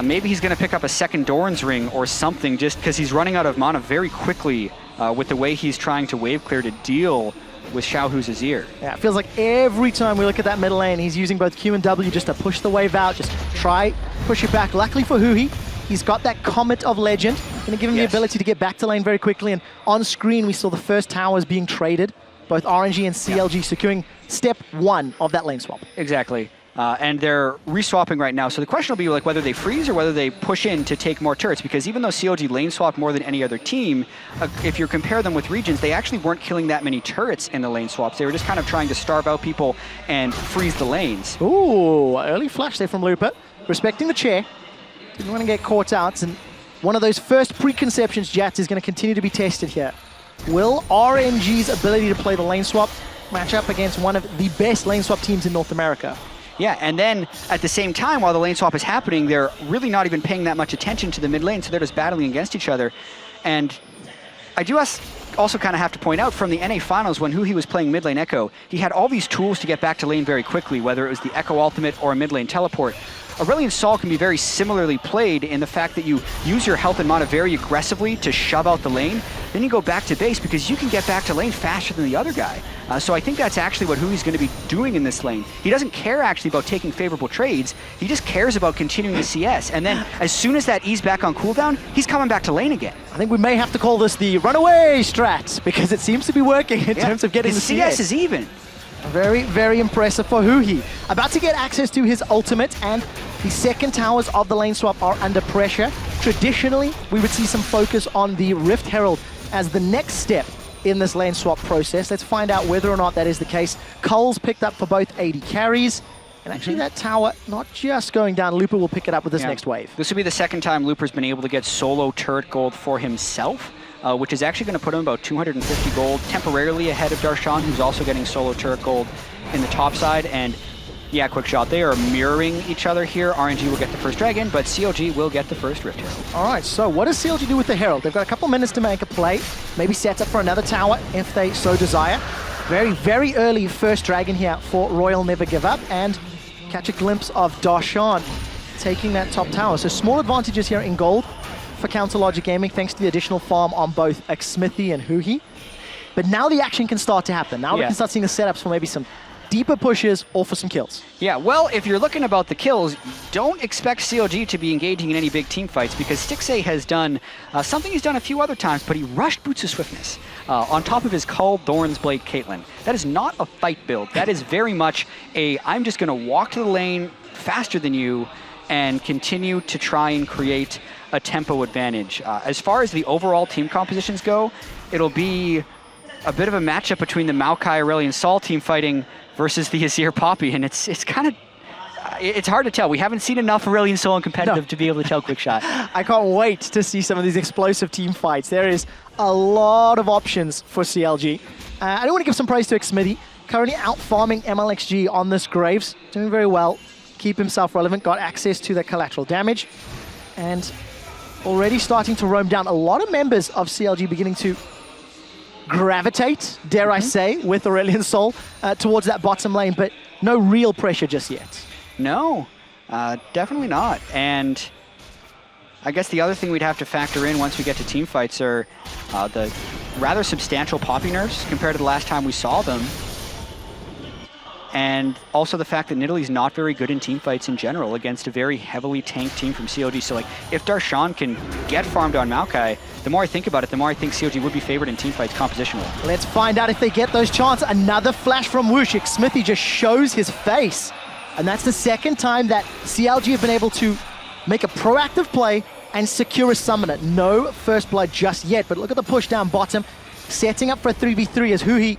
Maybe he's going to pick up a second Doran's Ring or something, just because he's running out of mana very quickly with the way he's trying to wave clear to deal with Xiaohu's Azir. Yeah, it feels like every time we look at that middle lane, he's using both Q and W just to push the wave out, just try, push it back. Luckily for Huhi, he's got that Comet of Legend, going to give him the ability to get back to lane very quickly, and on screen we saw the first towers being traded, both RNG and CLG securing step 1 of that lane swap. Exactly. And they're reswapping right now. So the question will be like whether they freeze or whether they push in to take more turrets, because even though CLG lane swapped more than any other team, if you compare them with regions, they actually weren't killing that many turrets in the lane swaps. They were just kind of trying to starve out people and freeze the lanes. Ooh, early flash there from Looper, respecting the chair. Didn't want to get caught out, and one of those first preconceptions, Jats, is going to continue to be tested here. Will RNG's ability to play the lane swap match up against one of the best lane swap teams in North America? Yeah, and then at the same time, while the lane swap is happening, they're really not even paying that much attention to the mid lane, so they're just battling against each other. And I do also kind of have to point out from the NA finals, when Huhi was playing mid lane Echo, he had all these tools to get back to lane very quickly, whether it was the Echo ultimate or a mid lane teleport. Aurelion Sol can be very similarly played in the fact that you use your health and mana very aggressively to shove out the lane, then you go back to base because you can get back to lane faster than the other guy. So I think that's actually what Hui's going to be doing in this lane. He doesn't care actually about taking favorable trades, he just cares about continuing the CS, and then as soon as that E's back on cooldown, he's coming back to lane again. I think we may have to call this the runaway strat, because it seems to be working in terms of getting the CS. CS is even. Very, very impressive for Huhi. About to get access to his ultimate, and the second towers of the lane swap are under pressure. traditionally, we would see some focus on the Rift Herald as the next step in this lane swap process. Let's find out whether or not that is the case. Cole's picked up for both AD carries. And actually that tower not just going down. Looper will pick it up with this next wave. This will be the second time Looper's been able to get solo turret gold for himself, which is actually going to put him about 250 gold, temporarily ahead of Darshan, who's also getting solo turret gold in the top side. And yeah, quick shot. They are mirroring each other here. RNG will get the first dragon, but CLG will get the first Rift Herald. All right, so what does CLG do with the Herald? They've got a couple minutes to make a play, maybe set up for another tower if they so desire. Very, very early first dragon here for Royal Never Give Up, and catch a glimpse of Darshan taking that top tower. So small advantages here in gold for Counter Logic Gaming, thanks to the additional farm on both Xmithy and Huhi. But now the action can start to happen. Now we can start seeing the setups for maybe some deeper pushes or for some kills. Yeah, well, if you're looking about the kills, don't expect CLG to be engaging in any big team fights, because Stixxay has done something he's done a few other times, but he rushed Boots of Swiftness on top of his Cull Thorns Blade Caitlyn. That is not a fight build. That is very much a, I'm just going to walk to the lane faster than you and continue to try and create a tempo advantage. As far as the overall team compositions go, it'll be a bit of a matchup between the Maokai Aurelion Sol team fighting versus the Azir Poppy, and it's kind of, it's hard to tell. We haven't seen enough Aurelion Sol in competitive to be able to tell quick shot. I can't wait to see some of these explosive team fights. There is a lot of options for CLG. I do want to give some praise to Xmithy, currently out farming MLXG on this Graves, doing very well, keep himself relevant, got access to the collateral damage, and already starting to roam down. A lot of members of CLG beginning to gravitate, dare I say, with Aurelion Sol towards that bottom lane, but no real pressure just yet. No, definitely not. And I guess the other thing we'd have to factor in once we get to team fights are the rather substantial Poppy nerfs compared to the last time we saw them. And also the fact that Nidalee's not very good in team fights in general against a very heavily tanked team from CLG. So like, if Darshan can get farmed on Maokai, the more I think about it, the more I think CLG would be favored in team fights compositionally. Let's find out if they get those chances. Another flash from Woosh. Smithy just shows his face. And that's the second time that CLG have been able to make a proactive play and secure a summoner. No first blood just yet, but look at the push down bottom. Setting up for a 3v3 as Huhi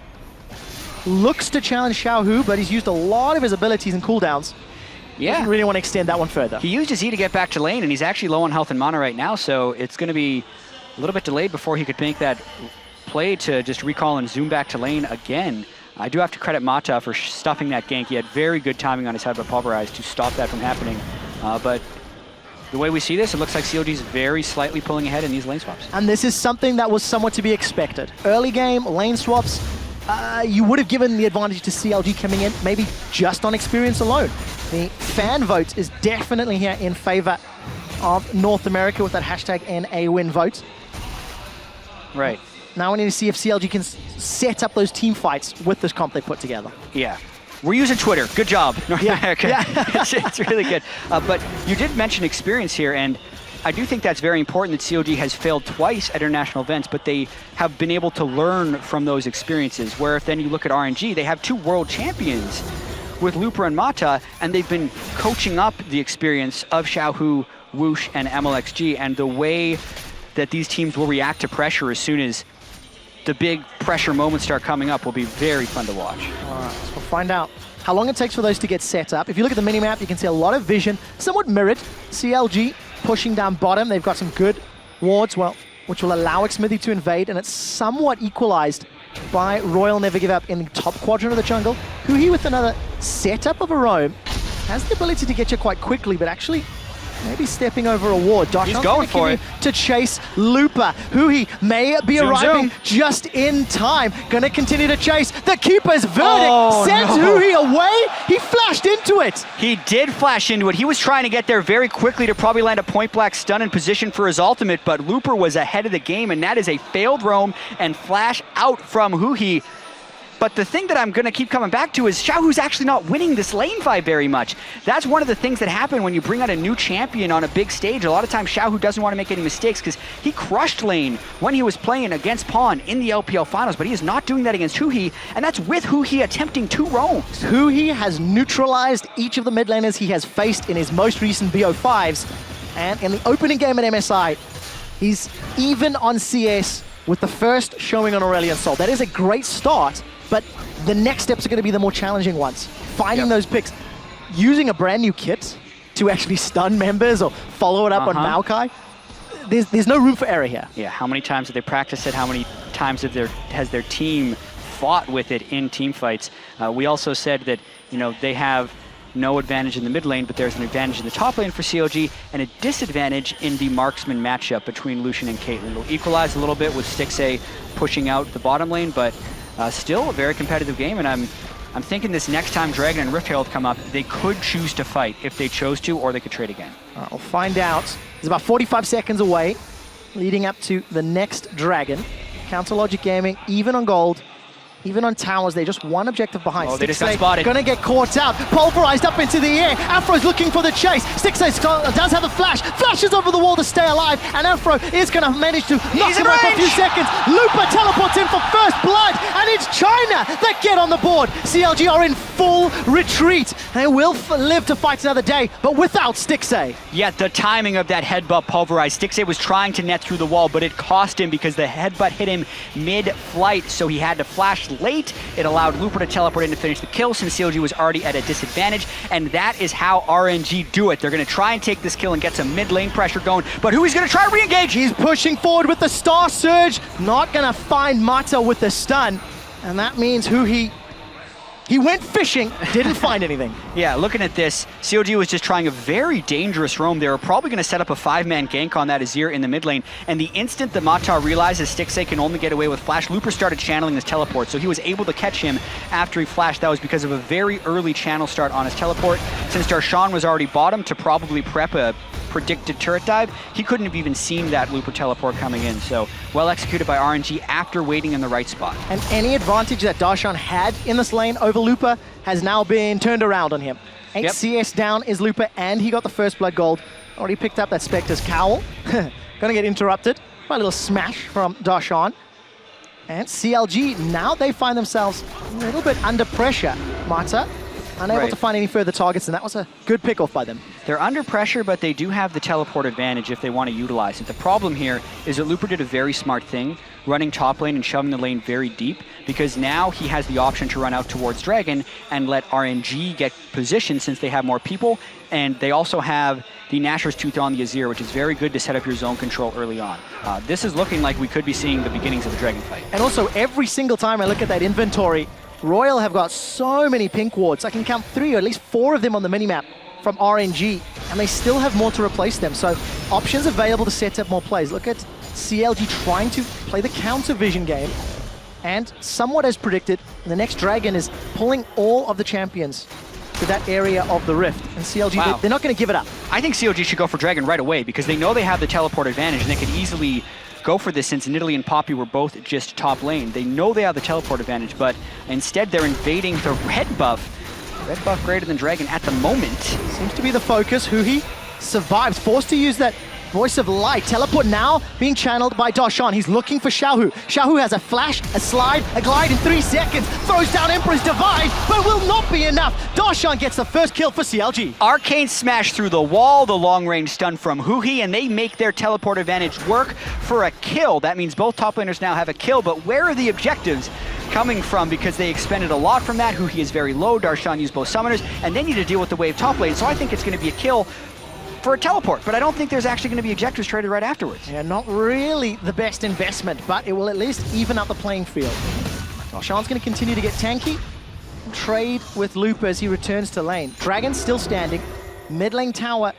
looks to challenge Xiaohu, but he's used a lot of his abilities and cooldowns. Yeah. Doesn't really want to extend that one further. He used his E to get back to lane, and he's actually low on health and mana right now, so it's going to be a little bit delayed before he could make that play to just recall and zoom back to lane again. I do have to credit Mata for stuffing that gank. He had very good timing on his head, but Pulverize to stop that from happening. But the way we see this, it looks like CLG's very slightly pulling ahead in these lane swaps. And this is something that was somewhat to be expected. Early game, lane swaps, you would have given the advantage to CLG coming in, maybe just on experience alone. The fan vote is definitely here in favor of North America with that hashtag NAWin vote. Right. Now we need to see if CLG can set up those team fights with this comp they put together. Yeah. We're using Twitter. Good job, North America. Yeah. it's really good. But you did mention experience here, and I do think that's very important that CLG has failed twice at international events, but they have been able to learn from those experiences, where if then you look at RNG, they have 2 world champions with Looper and Mata, and they've been coaching up the experience of Xiaohu, Woosh, and MLXG, and the way that these teams will react to pressure as soon as the big pressure moments start coming up will be very fun to watch. All right, so we'll find out how long it takes for those to get set up. If you look at the minimap, you can see a lot of vision, somewhat mirrored. CLG pushing down bottom. They've got some good wards, well, which will allow Xmithy to invade, and it's somewhat equalized by Royal Never Give Up in the top quadrant of the jungle. Huhi with another setup of a roam has the ability to get you quite quickly, but actually maybe stepping over a ward. He's going for it. To chase Looper. Huhi may be arriving just in time. Gonna continue to chase. The keeper's verdict sends Huhi away. He flashed into it. He did flash into it. He was trying to get there very quickly to probably land a point blank stun in position for his ultimate, but Looper was ahead of the game, and that is a failed roam and flash out from Huhi. But the thing that I'm going to keep coming back to is Xiaohu's actually not winning this lane fight very much. That's one of the things that happen when you bring out a new champion on a big stage. A lot of times Xiaohu doesn't want to make any mistakes because he crushed lane when he was playing against Pawn in the LPL finals, but he is not doing that against Huhi, and that's with Huhi attempting 2 roams. Huhi has neutralized each of the mid laners he has faced in his most recent BO5s, And in the opening game at MSI, he's even on CS with the first showing on Aurelion Sol. That is a great start, but the next steps are going to be the more challenging ones. Finding those picks, using a brand new kit to actually stun members or follow it up on Maokai. There's no room for error here. Yeah, how many times have they practiced it? How many times has their team fought with it in team fights? We also said that, you know, they have no advantage in the mid lane, but there's an advantage in the top lane for CLG and a disadvantage in the marksman matchup between Lucian and Caitlyn. It'll equalize a little bit with Stixxay pushing out the bottom lane, but still a very competitive game, and I'm thinking this next time Dragon and Rift Herald come up, they could choose to fight if they chose to, or they could trade again. We'll find out. It's about 45 seconds away, leading up to the next Dragon. Counter Logic Gaming, even on gold, even on towers, they're just one objective behind. Oh, they just got spotted. Gonna get caught out, pulverized up into the air. Afro's looking for the chase. Stixxay does have a flash, flashes over the wall to stay alive, and Afro is gonna manage to knock him off for a few seconds. Looper teleports in for first blood, and it's China that get on the board. CLG are in full retreat. They will live to fight another day, but without Stixxay. Yeah, the timing of that headbutt pulverized. Stixxay was trying to net through the wall, but it cost him because the headbutt hit him mid-flight, so he had to flash late. It allowed Looper to teleport in to finish the kill since CLG was already at a disadvantage, and that is how RNG do it. They're going to try and take this kill and get some mid-lane pressure going, but who is going to try to re-engage? He's pushing forward with the Star Surge, not going to find Mata with the stun, and that means he went fishing, didn't find anything. Yeah, looking at this, CLG was just trying a very dangerous roam. They were probably going to set up a 5-man gank on that Azir in the mid lane, and the instant that Mata realizes Stixxay can only get away with flash, Looper started channeling his teleport, so he was able to catch him after he flashed. That was because of a very early channel start on his teleport. Since Darshan was already bottom to probably prep a predicted turret dive, he couldn't have even seen that Looper teleport coming in, so well executed by RNG after waiting in the right spot. And any advantage that Darshan had in this lane over Looper has now been turned around on him. 8 CS down is Looper, and he got the first blood gold. Already picked up that Spectre's cowl. Gonna get interrupted by a little smash from Darshan. And CLG, now they find themselves a little bit under pressure. Mata unable to find any further targets, and that was a good pick-off by them. They're under pressure, but they do have the teleport advantage if they want to utilize it. The problem here is that Looper did a very smart thing, running top lane and shoving the lane very deep, because now he has the option to run out towards Dragon and let RNG get positioned since they have more people, and they also have the Nashor's Tooth on the Azir, which is very good to set up your zone control early on. This is looking like we could be seeing the beginnings of a Dragon fight. And also, every single time I look at that inventory, Royal have got so many pink wards. I can count 3 or at least 4 of them on the minimap from RNG, and they still have more to replace them. So options available to set up more plays. Look at CLG trying to play the counter vision game, and somewhat as predicted, the next Dragon is pulling all of the champions to that area of the rift. And CLG, they're not going to give it up. I think CLG should go for Dragon right away because they know they have the teleport advantage and they could easily go for this since Nidalee and Poppy were both just top lane. They know they have the teleport advantage, but instead they're invading the red buff. Red buff greater than Dragon at the moment. Seems to be the focus. Huhi survives, forced to use that Voice of Light. Teleport now being channeled by Darshan. He's looking for Xiaohu. Xiaohu has a flash, a slide, a glide in 3 seconds. Throws down Emperor's Divine, but will not be enough. Darshan gets the first kill for CLG. Arcane smash through the wall, the long-range stun from Huhi, and they make their teleport advantage work for a kill. That means both top laners now have a kill, but where are the objectives coming from? Because they expended a lot from that. Huhi is very low. Darshan used both summoners, and they need to deal with the wave top lane. So I think it's going to be a kill for a teleport, but I don't think there's actually going to be objectives traded right afterwards. Yeah, not really the best investment, but it will at least even out the playing field. Darshan's going to continue to get tanky and trade with Looper as he returns to lane. Dragon's still standing. Mid lane tower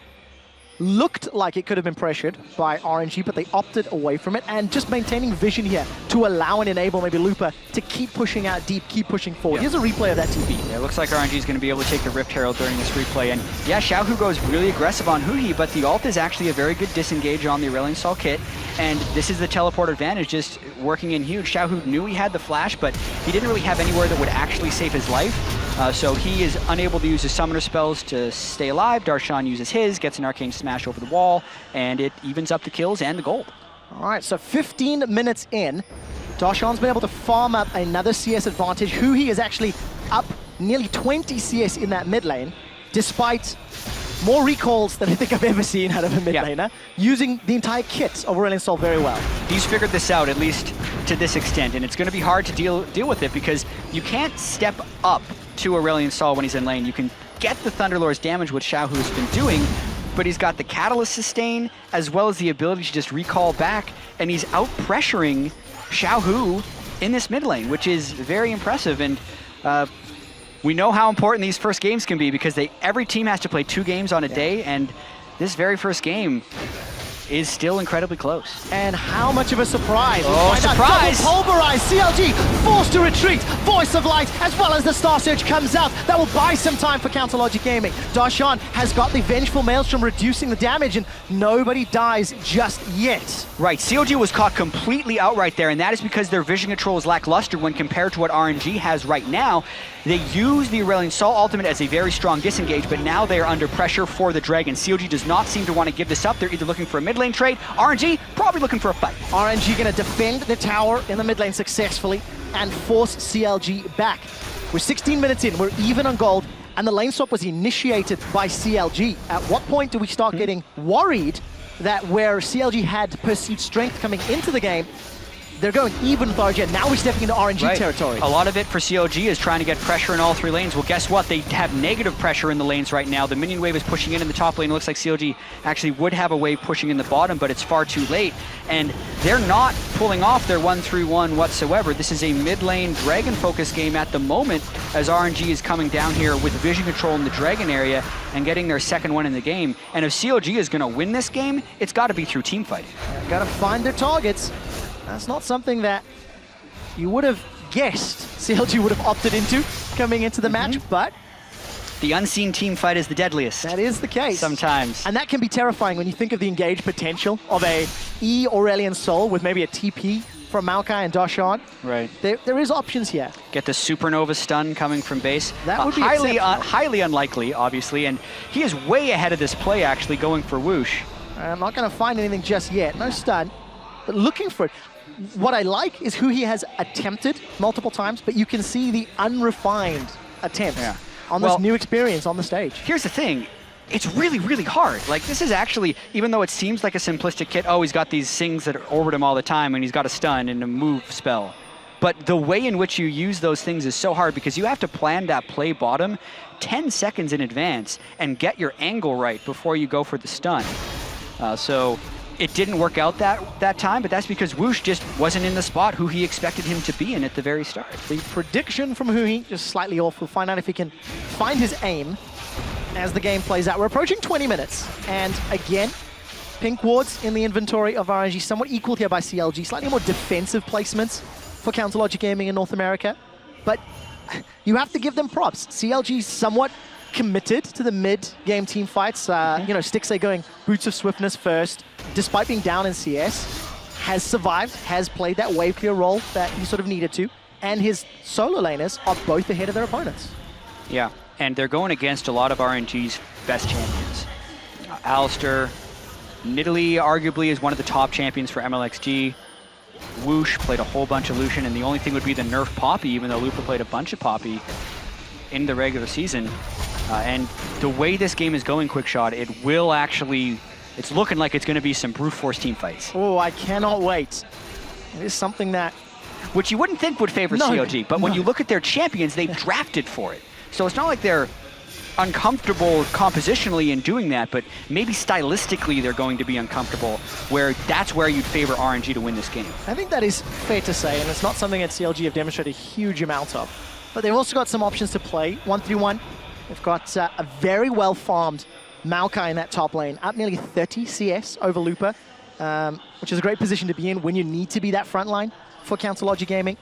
looked like it could have been pressured by RNG, but they opted away from it, and just maintaining vision here to allow and enable maybe Looper to keep pushing out deep, keep pushing forward. Here's a replay of that TP. Yeah, it looks like RNG is going to be able to take the Rift Herald during this replay, and yeah, Xiaohu goes really aggressive on Huhi, but the ult is actually a very good disengage on the Aurelion Sol kit, and this is the teleport advantage just working in huge. Xiaohu knew he had the flash, but he didn't really have anywhere that would actually save his life. So he is unable to use his summoner spells to stay alive. Darshan uses his, gets an arcane smash over the wall, and it evens up the kills and the gold. All right, so 15 minutes in, Darshan's been able to farm up another CS advantage. Huhi is actually up nearly 20 CS in that mid lane, despite more recalls than I think I've ever seen out of a mid laner, using the entire kit of Aurelion Sol very well. He's figured this out, at least to this extent, and it's going to be hard to deal with it because you can't step up to Aurelion Sol when he's in lane. You can get the Thunderlord's damage, which Xiaohu's been doing, but he's got the Catalyst sustain as well as the ability to just recall back, and he's out-pressuring Xiaohu in this mid lane, which is very impressive. And we know how important these first games can be because every team has to play 2 games on a day, and this very first game is still incredibly close. And how much of a surprise. Oh, surprise! Pulverized, CLG forced to retreat, Voice of Light, as well as the Star Surge comes out. That will buy some time for Counter Logic Gaming. Darshan has got the Vengeful Maelstrom reducing the damage, and nobody dies just yet. Right, CLG was caught completely outright there, and that is because their vision control is lackluster when compared to what RNG has right now. They use the Aurelion Sol ultimate as a very strong disengage, but now they are under pressure for the Dragon. CLG does not seem to want to give this up. They're either looking for a mid lane trade, RNG probably looking for a fight. RNG gonna defend the tower in the mid lane successfully and force CLG back. We're 16 minutes in, we're even on gold, and the lane swap was initiated by CLG. At what point do we start getting worried that where CLG had perceived strength coming into the game, they're going even with RNG, and now we're stepping into RNG territory. A lot of it for CLG is trying to get pressure in all 3 lanes. Well, guess what? They have negative pressure in the lanes right now. The minion wave is pushing in the top lane. It looks like CLG actually would have a wave pushing in the bottom, but it's far too late. And they're not pulling off their 1-3-1 whatsoever. This is a mid lane Dragon focus game at the moment, as RNG is coming down here with vision control in the Dragon area and getting their second one in the game. And if CLG is going to win this game, it's got to be through team fighting. Got to find their targets. That's not something that you would have guessed CLG would have opted into coming into the match, but the unseen team fight is the deadliest. That is the case. Sometimes. And that can be terrifying when you think of the engaged potential of a E Aurelion Sol with maybe a TP from Maokai and Darshan. Right. There is options here. Get the supernova stun coming from base. That would be highly unlikely, obviously, and he is way ahead of this play, actually, going for Whoosh. I'm not going to find anything just yet. No stun, but looking for it. What I like is who he has attempted multiple times, but you can see the unrefined attempts on this new experience on the stage. Here's the thing. It's really, really hard. Like, this is actually, even though it seems like a simplistic kit, oh, he's got these things that orbit him all the time, and he's got a stun and a move spell. But the way in which you use those things is so hard because you have to plan that play bottom 10 seconds in advance and get your angle right before you go for the stun. So it didn't work out that time, but that's because Whoosh just wasn't in the spot who he expected him to be in at the very start. The prediction from Huhi just slightly off. We'll find out if he can find his aim as the game plays out. We're approaching 20 minutes, and again, pink wards in the inventory of RNG, somewhat equal here by CLG. Slightly more defensive placements for Counter Logic Gaming in North America, but you have to give them props. CLG somewhat committed to the mid-game team fights. You know, Stixxay going Boots of Swiftness first, despite being down in CS, has survived, has played that wave clear role that he sort of needed to, and his solo laners are both ahead of their opponents. Yeah, and they're going against a lot of RNG's best champions. Alistair, Nidalee arguably is one of the top champions for MLXG. Whoosh played a whole bunch of Lucian, and the only thing would be the nerf Poppy, even though Lupa played a bunch of Poppy in the regular season. And the way this game is going, Quickshot, it will actually, it's looking like it's going to be some brute force team fights. Oh, I cannot wait. It is something that... Which you wouldn't think would favor CLG, but when you look at their champions, they've drafted for it. So it's not like they're uncomfortable compositionally in doing that, but maybe stylistically they're going to be uncomfortable, where that's where you'd favor RNG to win this game. I think that is fair to say, and it's not something that CLG have demonstrated a huge amount of. But they've also got some options to play. 1-3-1. They've got a very well-farmed Maokai in that top lane, up nearly 30 CS over Lupa, which is a great position to be in when you need to be that front line for Counter Logic Gaming.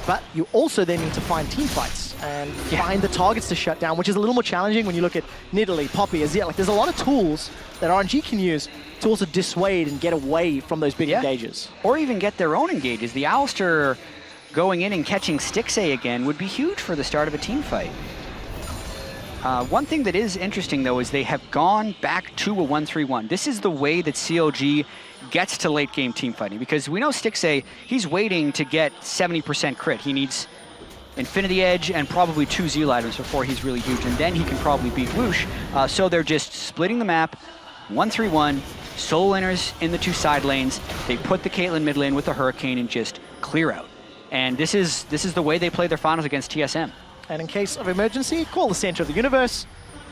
But you also then need to find team fights and find the targets to shut down, which is a little more challenging when you look at Nidalee, Poppy, Azir. Like, there's a lot of tools that RNG can use to also dissuade and get away from those big engages. Or even get their own engages. The Alistair going in and catching Stixxay again would be huge for the start of a team fight. One thing that is interesting, though, is they have gone back to a 1-3-1. This is the way that CLG gets to late-game team fighting, because we know Stixxay, he's waiting to get 70% crit. He needs Infinity Edge, and probably 2 Zeal items before he's really huge, and then he can probably beat Whoosh. So they're just splitting the map, 1-3-1, solo laners in the 2 side lanes. They put the Caitlyn mid lane with the Hurricane and just clear out. And this is the way they play their finals against TSM. And in case of emergency, call the center of the universe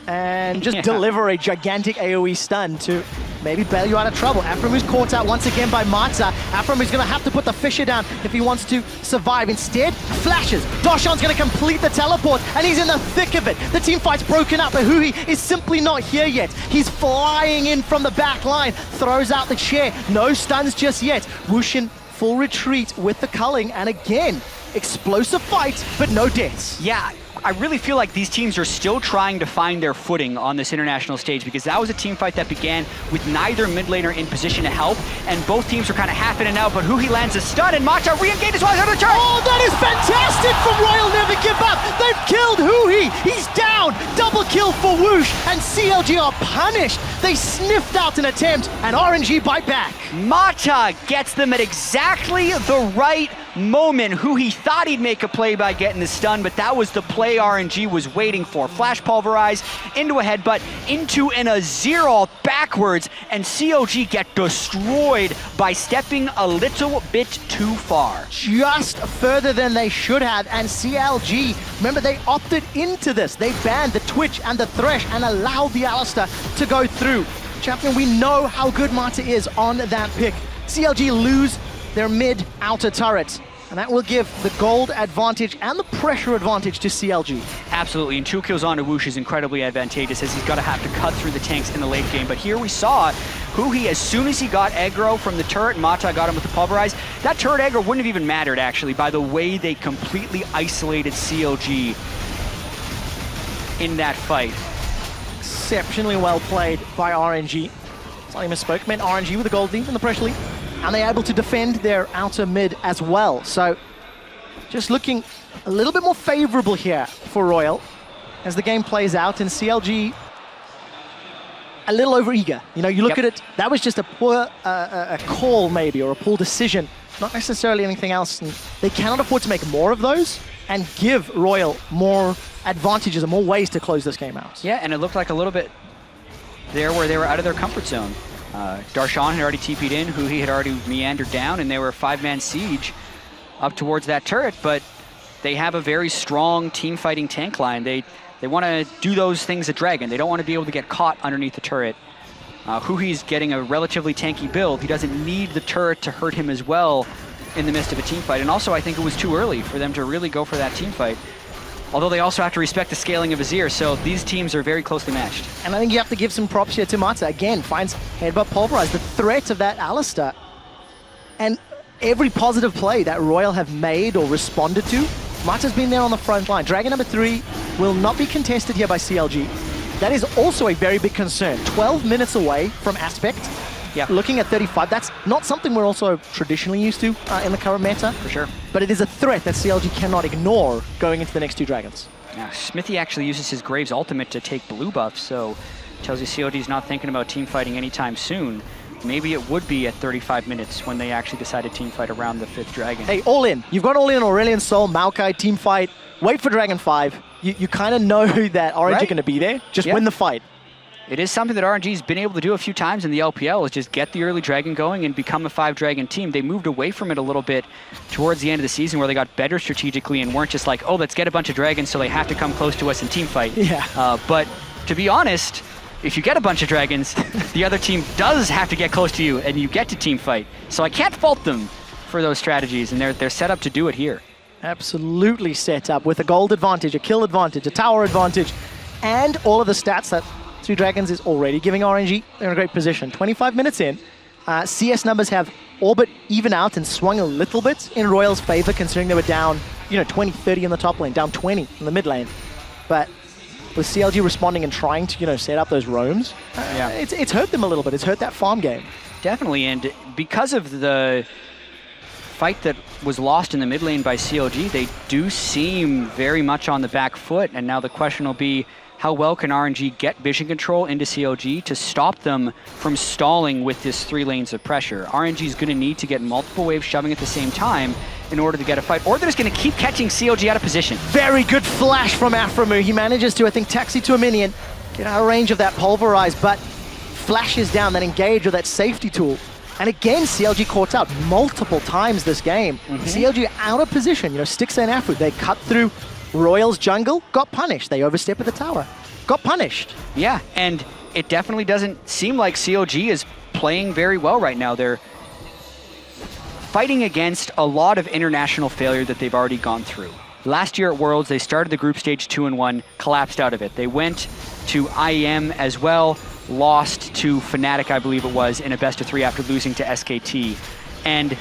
and just deliver a gigantic AoE stun to maybe bail you out of trouble. Aphram is caught out once again by Mata. Aphram is going to have to put the Fisher down if he wants to survive. Instead, flashes. Doshan's going to complete the teleport, and he's in the thick of it. The team fight's broken up, but Hui is simply not here yet. He's flying in from the back line, throws out the chair. No stuns just yet. Wushin full retreat with the culling, and again, explosive fight, but no deaths. Yeah, I really feel like these teams are still trying to find their footing on this international stage, because that was a team fight that began with neither mid laner in position to help, and both teams were kind of half in and out, but Hui lands a stun, and Mata re-engages while he's on the turret. Oh, that is fantastic from Royal Never Give Up. They've killed Hui. He's down. Double kill for Whoosh, and CLG are punished. They sniffed out an attempt, and RNG bite back. Mata gets them at exactly the right moment. Hui thought he'd make a play by getting the stun, but that was the play RNG was waiting for. Flash pulverize into a headbutt, into an Azir backwards, and CLG get destroyed by stepping a little bit too far. Just further than they should have, and CLG, remember, they opted into this. They banned the Twitch and the Thresh and allowed the Alistar to go through. Champion, we know how good Mata is on that pick. CLG lose their mid-outer turret, and that will give the gold advantage and the pressure advantage to CLG. Absolutely, and 2 kills onto Whoosh is incredibly advantageous, as he's got to have to cut through the tanks in the late game. But here we saw Hui, as soon as he got aggro from the turret, Mata got him with the pulverize. That turret aggro wouldn't have even mattered, actually, by the way they completely isolated CLG in that fight. Exceptionally well played by RNG. Slightly misspoke, meant RNG with the gold lead and the pressure lead. And they're able to defend their outer mid as well. So just looking a little bit more favorable here for Royal as the game plays out, and CLG a little overeager. You know, you look at it, that was just a poor a call maybe, or a poor decision, not necessarily anything else. And they cannot afford to make more of those and give Royal more advantages and more ways to close this game out. Yeah, and it looked like a little bit there where they were out of their comfort zone. Darshan had already TP'd in, Hui had already meandered down, and they were a 5-man siege up towards that turret, but they have a very strong team fighting tank line. They want to do those things at Dragon. They don't want to be able to get caught underneath the turret. Hui's getting a relatively tanky build. He doesn't need the turret to hurt him as well in the midst of a team fight. And also, I think it was too early for them to really go for that team fight. Although they also have to respect the scaling of Azir, so these teams are very closely matched. And I think you have to give some props here to Mata. Again, finds headbutt pulverize, the threat of that Alistar. And every positive play that Royal have made or responded to, Mata's been there on the front line. Dragon number 3 will not be contested here by CLG. That is also a very big concern. 12 minutes away from Aspect. Yeah. Looking at 35, that's not something we're also traditionally used to in the current meta. For sure. But it is a threat that CLG cannot ignore going into the next 2 Dragons. Yeah, Smithy actually uses his Graves ultimate to take blue buff, so tells you CLG's not thinking about team fighting anytime soon. Maybe it would be at 35 minutes when they actually decide to team fight around the 5th Dragon. Hey, all in. You've got all in Aurelion Sol, Maokai, team fight. Wait for Dragon 5. You kind of know that RNG are going to be there. Just win the fight. It is something that RNG's been able to do a few times in the LPL, is just get the early Dragon going and become a 5-Dragon team. They moved away from it a little bit towards the end of the season, where they got better strategically and weren't just like, oh, let's get a bunch of Dragons so they have to come close to us and team fight. Yeah. But to be honest, if you get a bunch of Dragons, the other team does have to get close to you and you get to team fight. So I can't fault them for those strategies, and they're set up to do it here. Absolutely set up with a gold advantage, a kill advantage, a tower advantage, and all of the stats that 2 Dragons is already giving RNG. They're in a great position. 25 minutes in, CS numbers have all but even out and swung a little bit in Royal's favor, considering they were down, 20, 30 in the top lane, down 20 in the mid lane. But with CLG responding and trying to, set up those roams, it's hurt them a little bit. It's hurt that farm game. Definitely, and because of the fight that was lost in the mid lane by CLG, they do seem very much on the back foot, and now the question will be, how well can RNG get vision control into CLG to stop them from stalling with this 3 lanes of pressure? RNG is going to need to get multiple waves shoving at the same time in order to get a fight, or they're just going to keep catching CLG out of position. Very good flash from Aframu. He manages to, I think, taxi to a minion, get out of range of that pulverize, but flashes down that engage or that safety tool. And again, CLG caught out multiple times this game. CLG out of position. You know, Stixxay and Afro, they cut through Royal's jungle, got punished. They overstep at the tower, got punished. Yeah, and it definitely doesn't seem like CLG is playing very well right now. They're fighting against a lot of international failure that they've already gone through. Last year at Worlds, they started the group stage 2-1, collapsed out of it. They went to IEM as well, lost to Fnatic, I believe it was, in a best-of-3 after losing to SKT. And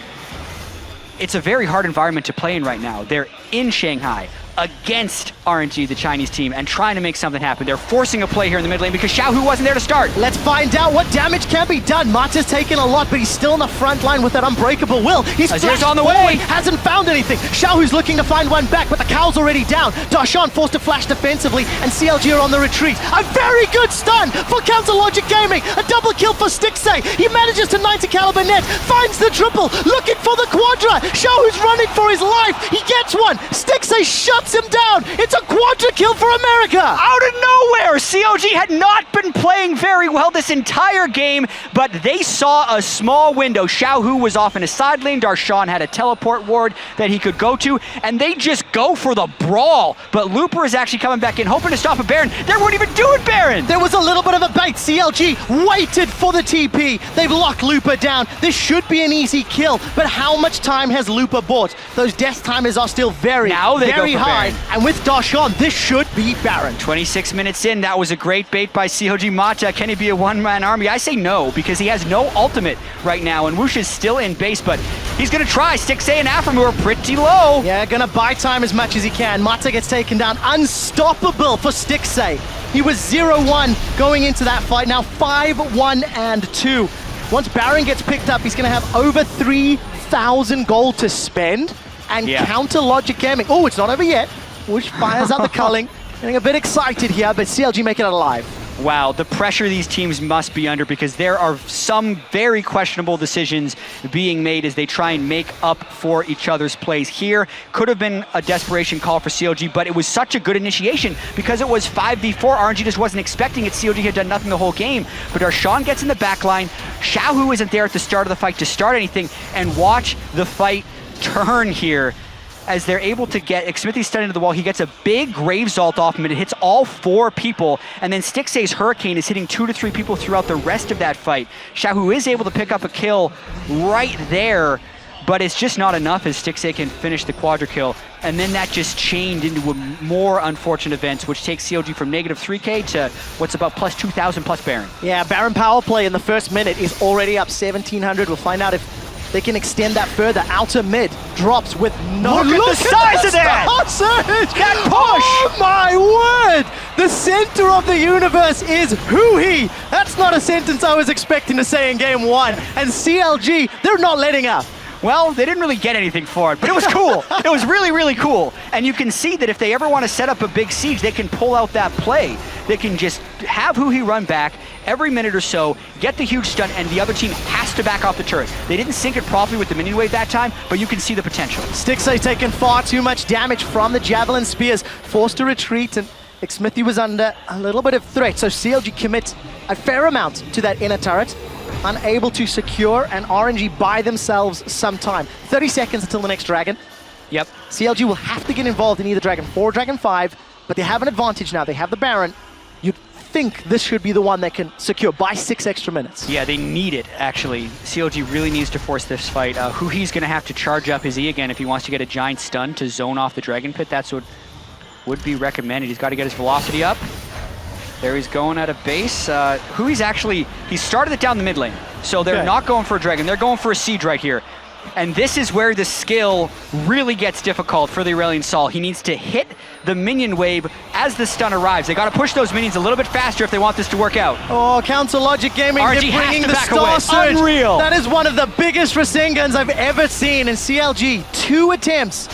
it's a very hard environment to play in right now. They're in Shanghai against RNG, the Chinese team, and trying to make something happen. They're forcing a play here in the mid lane because Xiaohu wasn't there to start. Let's find out what damage can be done. Mata's taken a lot, but he's still in the front line with that unbreakable will. He's Azir's flashed on the forward, way. hasn't found anything. Xiaohu's looking to find one back, but the cow's already down. Darshan forced to flash defensively, and CLG are on the retreat. A very good stun for Counter Logic Gaming. A double kill for Stixxay. He manages to 90 caliber net, finds the triple, looking for the quadra. Xiaohu's running for his life. He gets one. Stixxay shuts him down. It's a quadra kill for America. Out of nowhere, CLG had not been playing very well this entire game, but they saw a small window. Xiaohu was off in a side lane. Darshan had a teleport ward that he could go to, and they just go for the brawl. But Looper is actually coming back in, hoping to stop a Baron. They weren't even doing Baron. There was a little bit of a bait. CLG waited for the TP. They've locked Looper down. This should be an easy kill, but how much time has Looper bought? Those death timers are still very high. Baron. And with Darshan, this should be Baron. 26 minutes in, that was a great bait by CLG. Mata, can he be a one-man army? I say no, because he has no ultimate right now, and Woosh is still in base, but he's gonna try. Stixxay and Aframu are pretty low. Yeah, gonna buy time as much as he can. Mata gets taken down. Unstoppable for Stixxay. He was 0-1 going into that fight, now 5-1-2. Once Baron gets picked up, he's gonna have over 3,000 gold to spend, and Counter Logic Gaming. Oh, it's not over yet. Woosh fires out the culling. Getting a bit excited here, but CLG make it out alive. Wow, the pressure these teams must be under, because there are some very questionable decisions being made as they try and make up for each other's plays here. Could have been a desperation call for CLG, but it was such a good initiation because it was 5v4. RNG just wasn't expecting it. CLG had done nothing the whole game, but Darshan gets in the back line. Xiaohu isn't there at the start of the fight to start anything, and watch the fight turn here as they're able to get Smithy stunned into the wall. He gets a big Graves ult off him, and it hits all 4 people, and then Stixxay's Hurricane is hitting 2 to 3 people throughout the rest of that fight. Xiaohu is able to pick up a kill right there, but it's just not enough as Stixxay can finish the quadra kill, and then that just chained into a more unfortunate events, which takes CLG from negative 3k to what's about plus 2,000 plus Baron. Yeah, Baron power play in the first minute is already up 1,700. We'll find out if they can extend that further. Outer mid drops with no... Look at the size of that! That push! Oh my word! The center of the universe is hoo-hee! That's not a sentence I was expecting to say in game 1. And CLG, they're not letting up. Well, they didn't really get anything for it, but it was cool. It was really, really cool. And you can see that if they ever want to set up a big siege, they can pull out that play. They can just have Hoo-Hee run back every minute or so, get the huge stun, and the other team has to back off the turret. They didn't sync it properly with the minion wave that time, but you can see the potential. Stixxay taking far too much damage from the Javelin Spears, forced to retreat, and Smithy was under a little bit of threat, so CLG commits a fair amount to that inner turret. Unable to secure, and RNG buy themselves some time. 30 seconds until the next dragon. Yep. CLG will have to get involved in either Dragon 4 or Dragon 5, but they have an advantage now. They have the Baron. You'd think this should be the one that can secure by 6 extra minutes. Yeah, they need it, actually. CLG really needs to force this fight. Hoo-Hee's going to have to charge up his E again if he wants to get a giant stun to zone off the Dragon Pit. That's what would be recommended. He's got to get his velocity up. There he's going at a base. Hoo-Hee's actually, he started it down the mid lane. So they're not going for a dragon, they're going for a siege right here. And this is where the skill really gets difficult for the Aurelion Sol. He needs to hit the minion wave as the stun arrives. They got to push those minions a little bit faster if they want this to work out. Oh, Counter Logic Gaming, RNG they're bringing the Star Surge. Unreal. That is one of the biggest Rasengans I've ever seen in CLG. 2 attempts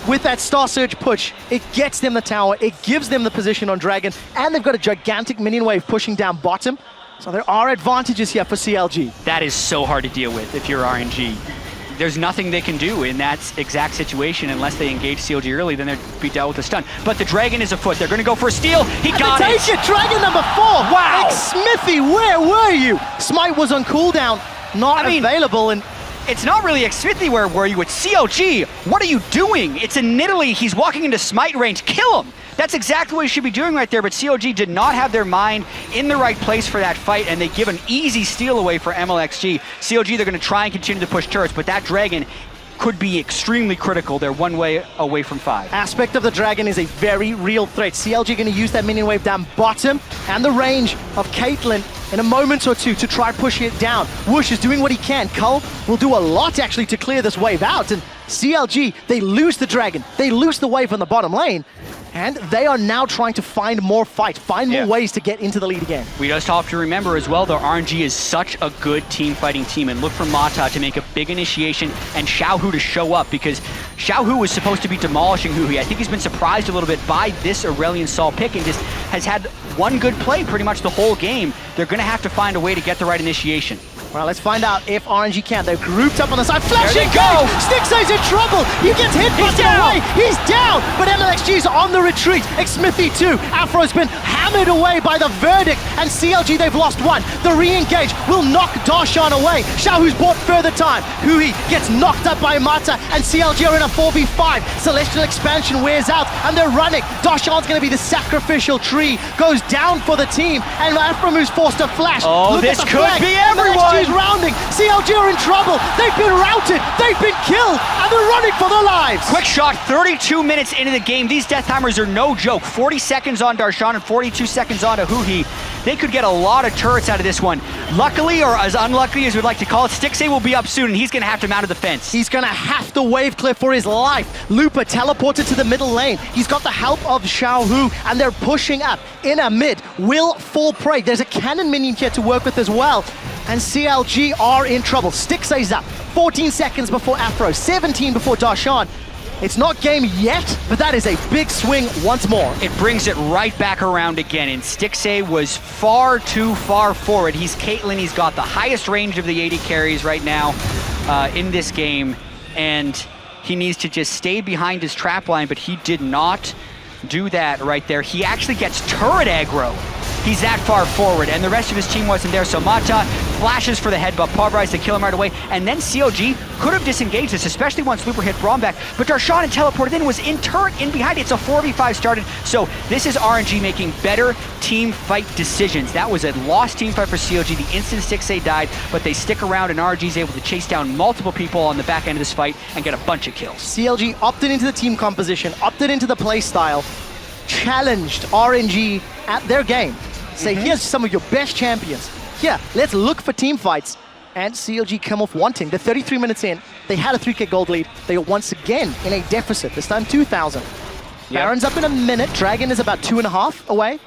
with that Star Surge push, it gets them the tower, it gives them the position on Dragon, and they've got a gigantic minion wave pushing down bottom. So there are advantages here for CLG. That is so hard to deal with if you're RNG. There's nothing they can do in that exact situation unless they engage CLG early, then they'd be dealt with a stun. But the Dragon is afoot. They're going to go for a steal. He got Take it. Dragon number 4. Wow. Smithy, where were you? Smite was on cooldown, not available, and It's not really Smithy where were you? It's CLG. What are you doing? It's in Nidalee. He's walking into Smite range. Kill him. That's exactly what he should be doing right there, but CLG did not have their mind in the right place for that fight, and they give an easy steal away for MLXG. CLG, they're going to try and continue to push turrets, but that Dragon could be extremely critical. They're one way away from 5. aspect of the Dragon is a very real threat. CLG going to use that minion wave down bottom and the range of Caitlyn in a moment or two to try pushing it down. Whoosh is doing what he can. Cull will do a lot actually to clear this wave out, and CLG, they lose the Dragon. They lose the wave on the bottom lane, and they are now trying to find more fight, find more ways to get into the lead again. We just have to remember as well, though, RNG is such a good team-fighting team, and look for Mata to make a big initiation and Xiaohu to show up, because Xiaohu was supposed to be demolishing Huhi. I think he's been surprised a little bit by this Aurelion Sol pick and just has had one good play pretty much the whole game. They're going to have to find a way to get the right initiation. Well, let's find out if RNG can. They're grouped up on the side. Flash There and they go! Stixay's in trouble. He gets hit, He's busted down! away. He's down, but MLXG's on the retreat. Smithy too. Afro's been hammered away by the verdict, and CLG, they've lost one. The re-engage will knock Darshan away. Xiaohu's bought further time. Huhi gets knocked up by Mata, and CLG are in a 4v5. Celestial expansion wears out, and they're running. Darshan's going to be the sacrificial tree. Goes down for the team, and Afro moves forced to flash. Oh, Look this at the could flag. be everyone! MLXG's rounding. CLG are in trouble. They've been routed. They've been killed, and they're running for their lives. Quick shot, 32 minutes into the game. These death timers are no joke. 40 seconds on Darshan and 42 seconds on Huhi. They could get a lot of turrets out of this one. Luckily, or as unlucky as we'd like to call it, Stixay will be up soon, and he's going to have to mount a defense. He's going to have to wave clear for his life. Looper teleported to the middle lane. He's got the help of Xiaohu, and they're pushing up. Inner mid will fall prey. There's a cannon minion here to work with as well. And CLG are in trouble. Stixay's up. 14 seconds before Afro, 17 before Darshan. It's not game yet, but that is a big swing once more. It brings it right back around again, and Stixay was far too far forward. He's Caitlyn, he's got the highest range of the 80 carries right now in this game, and he needs to just stay behind his trap line, but he did not do that right there. He actually gets turret aggro. He's that far forward, and the rest of his team wasn't there, so Mata flashes for the headbutt, pulverized to kill him right away, and then CLG could have disengaged this, especially once Looper hit Braum back, but Darshan had teleported in, was in turret in behind. It's a 4v5 started, so this is RNG making better team fight decisions. That was a lost team fight for CLG the instant Stixay died, but they stick around, and RNG is able to chase down multiple people on the back end of this fight and get a bunch of kills. CLG opted into the team composition, opted into the play style, challenged RNG at their game. Say, here's some of your best champions. Here, let's look for team fights. And CLG come off wanting. They're 33 minutes in. They had a 3k gold lead. They are once again in a deficit, this time 2,000. Baron's up in a minute. Dragon is about 2.5 away.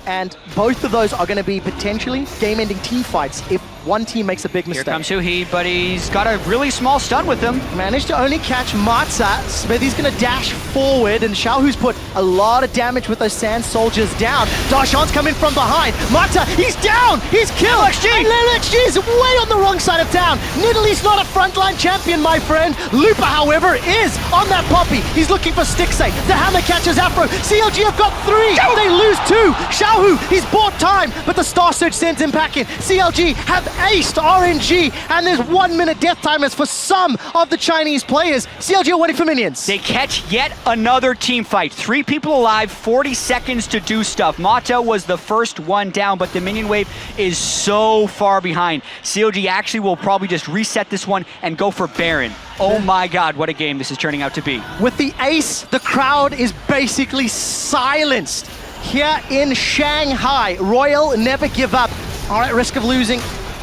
And both of those are going to be potentially game-ending team fights if one team makes a big mistake. Here comes Huhi, but he's got a really small stun with him. Managed to only catch Mata. Smithy's going to dash forward, and Xiaohu's put a lot of damage with those sand soldiers down. Darshan's coming from behind. Mata, he's down! He's killed! LXG! And LXG is way on the wrong side of town. Nidalee's not a frontline champion, my friend. Looper, however, is on that poppy. He's looking for Stixay. The hammer catches Afro. CLG have got 3. They lose 2. Xiaohu, he's bought time, but the Star Surge sends him back in. CLG have aced RNG, and there's 1 minute death timers for some of the Chinese players. CLG are waiting for minions. They catch yet another team fight. 3 people alive, 40 seconds to do stuff. Mata was the first one down, but the minion wave is so far behind. CLG actually will probably just reset this one and go for Baron. Oh my God, what a game this is turning out to be. With the ace, the crowd is basically silenced. Here in Shanghai, Royal never give up. Are at risk of losing.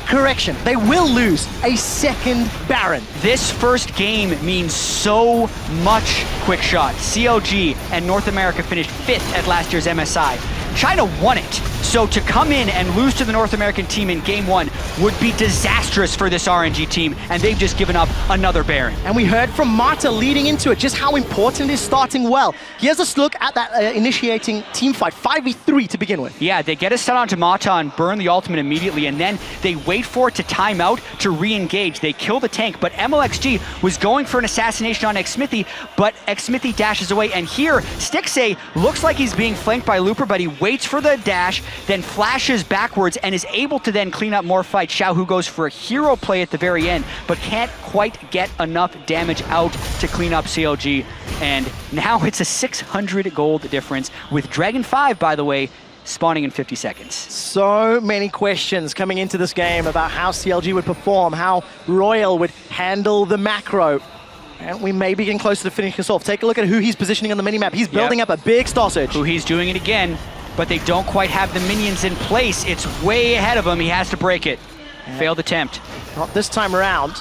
Correction, they will lose a second Baron. This first game means so much, Quick Shot. CLG and North America finished 5th at last year's MSI. China won it. So to come in and lose to the North American team in game 1 would be disastrous for this RNG team, and they've just given up another Baron. And we heard from Mata leading into it just how important it is starting well. Here's a look at that initiating team fight, 5v3 to begin with. Yeah, they get a stun onto Mata and burn the ultimate immediately, and then they wait for it to time out to re-engage. They kill the tank, but MLXG was going for an assassination on Xmithy, but Xmithy dashes away, and here, Stixxay looks like he's being flanked by Looper, but he waits for the dash, then flashes backwards, and is able to then clean up more fight. Xiaohu goes for a hero play at the very end, but can't quite get enough damage out to clean up CLG, and now it's a 600 gold difference, with Dragon 5, by the way, spawning in 50 seconds. So many questions coming into this game about how CLG would perform, how Royal would handle the macro. And we may be getting close to finishing this off. Take a look at who he's positioning on the minimap. He's building up a big Star Surge. Who he's doing it again, but they don't quite have the minions in place. It's way ahead of him. He has to break it. Failed attempt. Not this time around,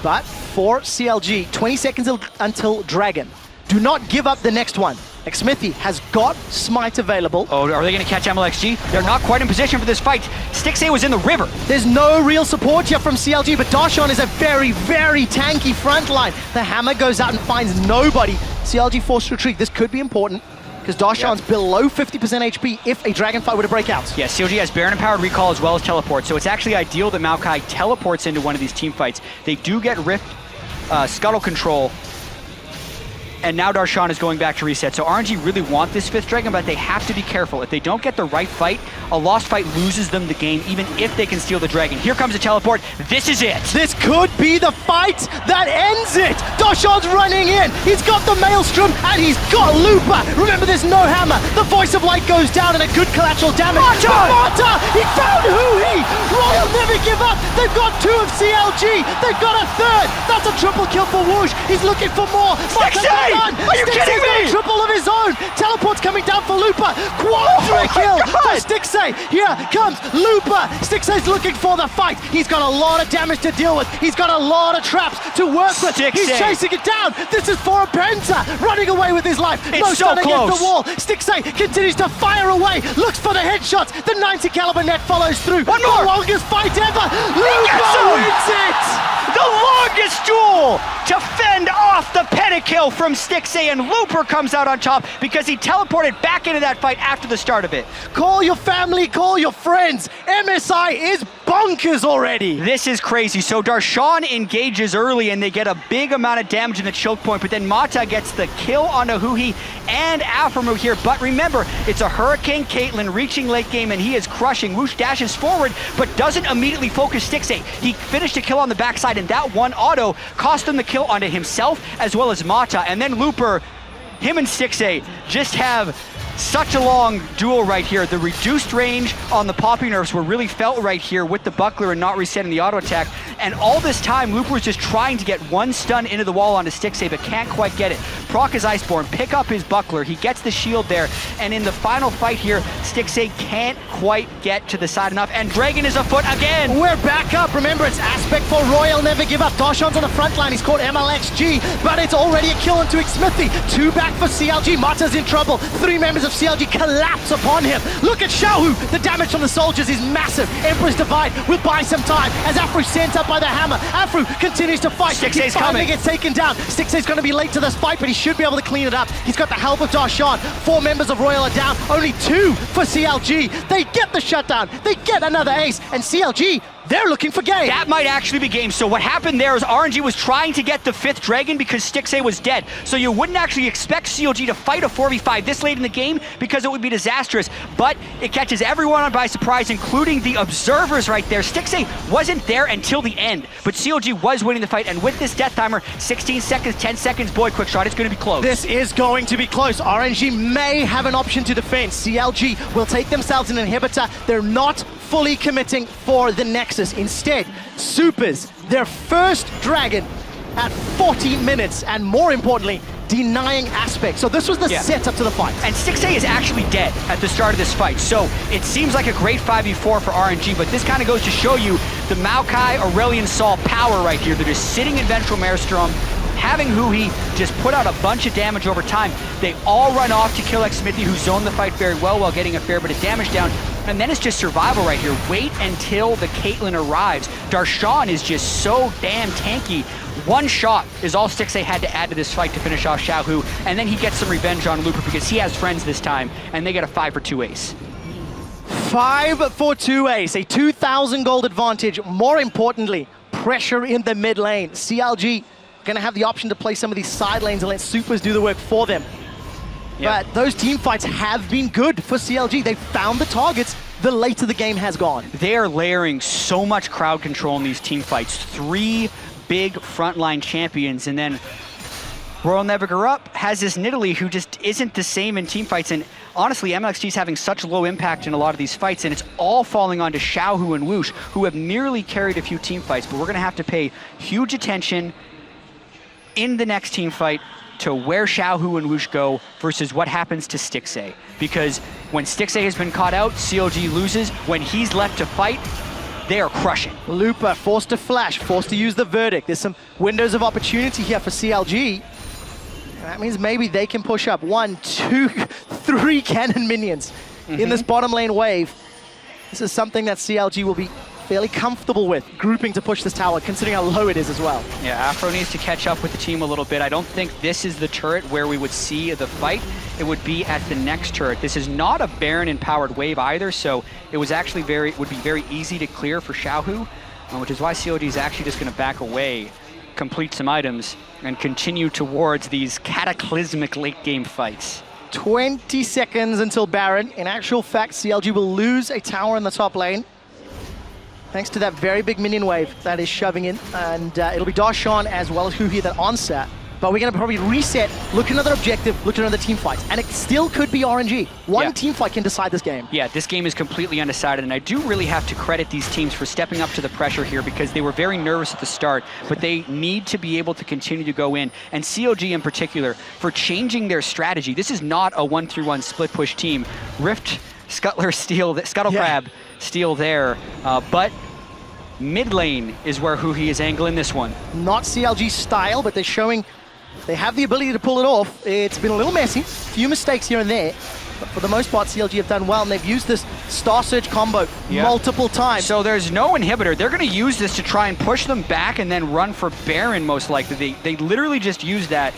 but for CLG, 20 seconds until Dragon. Do not give up the next one. Xmithy has got Smite available. Oh, are they going to catch MLXG? They're not quite in position for this fight. Stixxay was in the river. There's no real support here from CLG, but Darshan is a very, very tanky front line. The hammer goes out and finds nobody. CLG forced to retreat. This could be important, because Darshan's below 50% HP if a Dragon fight were to break out. Yeah, CLG has Baron Empowered Recall as well as Teleport, so it's actually ideal that Maokai teleports into one of these team fights. They do get Rift Scuttle Control, and now Darshan is going back to reset. So RNG really want this 5th Dragon, but they have to be careful. If they don't get the right fight, a lost fight loses them the game, even if they can steal the Dragon. Here comes a teleport. This is it. This could be the fight that ends it. Darshan's running in. He's got the Maelstrom, and he's got Looper. Remember, there's no hammer. The Voice of Light goes down, and a good collateral damage. Mata! He found Hui! Royal never give up. They've got 2 of CLG. They've got a 3rd. That's a triple kill for Woosh. He's looking for more. Stixxay! Are you kidding me? Triple of his own. Teleport's coming down for Looper. Quadra kill for Stixxay. Here comes Looper. Stixxay's looking for the fight. He's got a lot of damage to deal with. He's got a lot of traps to work with. He's chasing it down. This is for a Penta. Running away with his life. It's no so stun close. against the wall. Stixxay continues to fire away. Looks for the headshots. The 90 caliber net follows through. One more. The longest fight ever. Looper wins it. The longest duel to fend off the pentakill from Stixxay, and Looper comes out on top because he teleported back into that fight after the start of it. Call your family, call your friends. MSI is bonkers already. This is crazy. So Darshan engages early and they get a big amount of damage in the choke point, but then Mata gets the kill on Hui and Aphromoo here. But remember, it's a Hurricane Caitlyn reaching late game and he is crushing. Woosh dashes forward, but doesn't immediately focus Stixxay. He finished a kill on the backside, and that one auto cost him the kill onto himself as well as Mata. And then Looper, him and Stixxay just have such a long duel right here. The reduced range on the poppy nerfs were really felt right here with the buckler and not resetting the auto attack. And all this time, Looper was just trying to get one stun into the wall onto Stixxay, but can't quite get it. Proc his Iceborne, pick up his buckler. He gets the shield there. And in the final fight here, Stixxay can't quite get to the side enough. And Dragon is afoot again. We're back up. Remember, it's Aspect for Royal, never give up. Darshan's on the front line. He's caught MLXG, but it's already a kill into Xmithy. 2 back for CLG. Mata's in trouble. 3 members of CLG collapse upon him. Look at Xiaohu. The damage from the soldiers is massive. Emperor's Divide will buy some time as Afro sent up by the hammer. Afro continues to fight. Stixxay's coming. coming. Gets taken down. Stixxay's going to be late to this fight, but he should be able to clean it up. He's got the help of Darshan. 4 members of Royal are down. Only 2 for CLG. They get the shutdown. They get another ace. And CLG, they're looking for game. That might actually be game. So what happened there is RNG was trying to get the 5th Dragon because Stixxay was dead. So you wouldn't actually expect CLG to fight a 4v5 this late in the game because it would be disastrous. But it catches everyone by surprise, including the observers right there. Stixxay wasn't there until the end, but CLG was winning the fight. And with this death timer, 16 seconds, 10 seconds, boy, quick shot, it's going to be close. This is going to be close. RNG may have an option to defend. CLG will take themselves an inhibitor. They're not fully committing for the Nexus. Instead, Supers, their first Dragon at 40 minutes, and more importantly, denying Aspect. So this was the setup to the fight. And Stixxay is actually dead at the start of this fight, so it seems like a great 5v4 for RNG, but this kind of goes to show you the Maokai, Aurelion, Sol power right here. They're just sitting in Ventral Maelstrom, having Huhi just put out a bunch of damage over time. They all run off to kill Smithy, who zoned the fight very well while getting a fair bit of damage down. And then it's just survival right here. Wait until the Caitlyn arrives. Darshan is just so damn tanky. One shot is all Stixxay had to add to this fight to finish off Xiaohu, and then he gets some revenge on Looper because he has friends this time, and they get a 5-for-2 ace. 5-for-2 ace, a 2,000 gold advantage. More importantly, pressure in the mid lane. CLG gonna have the option to play some of these side lanes and let supers do the work for them. But those team fights have been good for CLG. They've found the targets the later the game has gone. They are layering so much crowd control in these team fights. 3 big frontline champions, and then Royal Never Grew Up has this Nidalee who just isn't the same in team fights. And honestly, MLXG is having such low impact in a lot of these fights, and it's all falling onto Xiaohu and Woosh, who have nearly carried a few team fights. But we're gonna have to pay huge attention in the next team fight to where Xiaohu and Woosh go versus what happens to Stixxay. Because when Stixxay has been caught out, CLG loses. When he's left to fight, they are crushing. Looper forced to flash, forced to use the verdict. There's some windows of opportunity here for CLG. That means maybe they can push up 1, 2, 3 cannon minions in this bottom lane wave. This is something that CLG will be fairly comfortable with, grouping to push this tower, considering how low it is as well. Yeah, Afro needs to catch up with the team a little bit. I don't think this is the turret where we would see the fight. It would be at the next turret. This is not a Baron-empowered wave either, so it was actually would be very easy to clear for Xiaohu, which is why CLG is actually just going to back away, complete some items, and continue towards these cataclysmic late-game fights. 20 seconds until Baron. In actual fact, CLG will lose a tower in the top lane, thanks to that very big minion wave that is shoving in. And it'll be Darshan as well as Huhi that onset. But we're going to probably reset, look at another objective, look at another team fight. And it still could be RNG. One team fight can decide this game. Yeah, this game is completely undecided, and I do really have to credit these teams for stepping up to the pressure here because they were very nervous at the start, but they need to be able to continue to go in. And CLG in particular, for changing their strategy. This is not a 1-3-1 split push team. Rift, Scuttler, steal, Scuttlecrab, steal there, but mid lane is where Huhi is angling this one. Not CLG style, but they're showing they have the ability to pull it off. It's been a little messy, few mistakes here and there, but for the most part, CLG have done well, and they've used this Star Surge combo multiple times. So there's no inhibitor. They're going to use this to try and push them back and then run for Baron, most likely. They literally just use that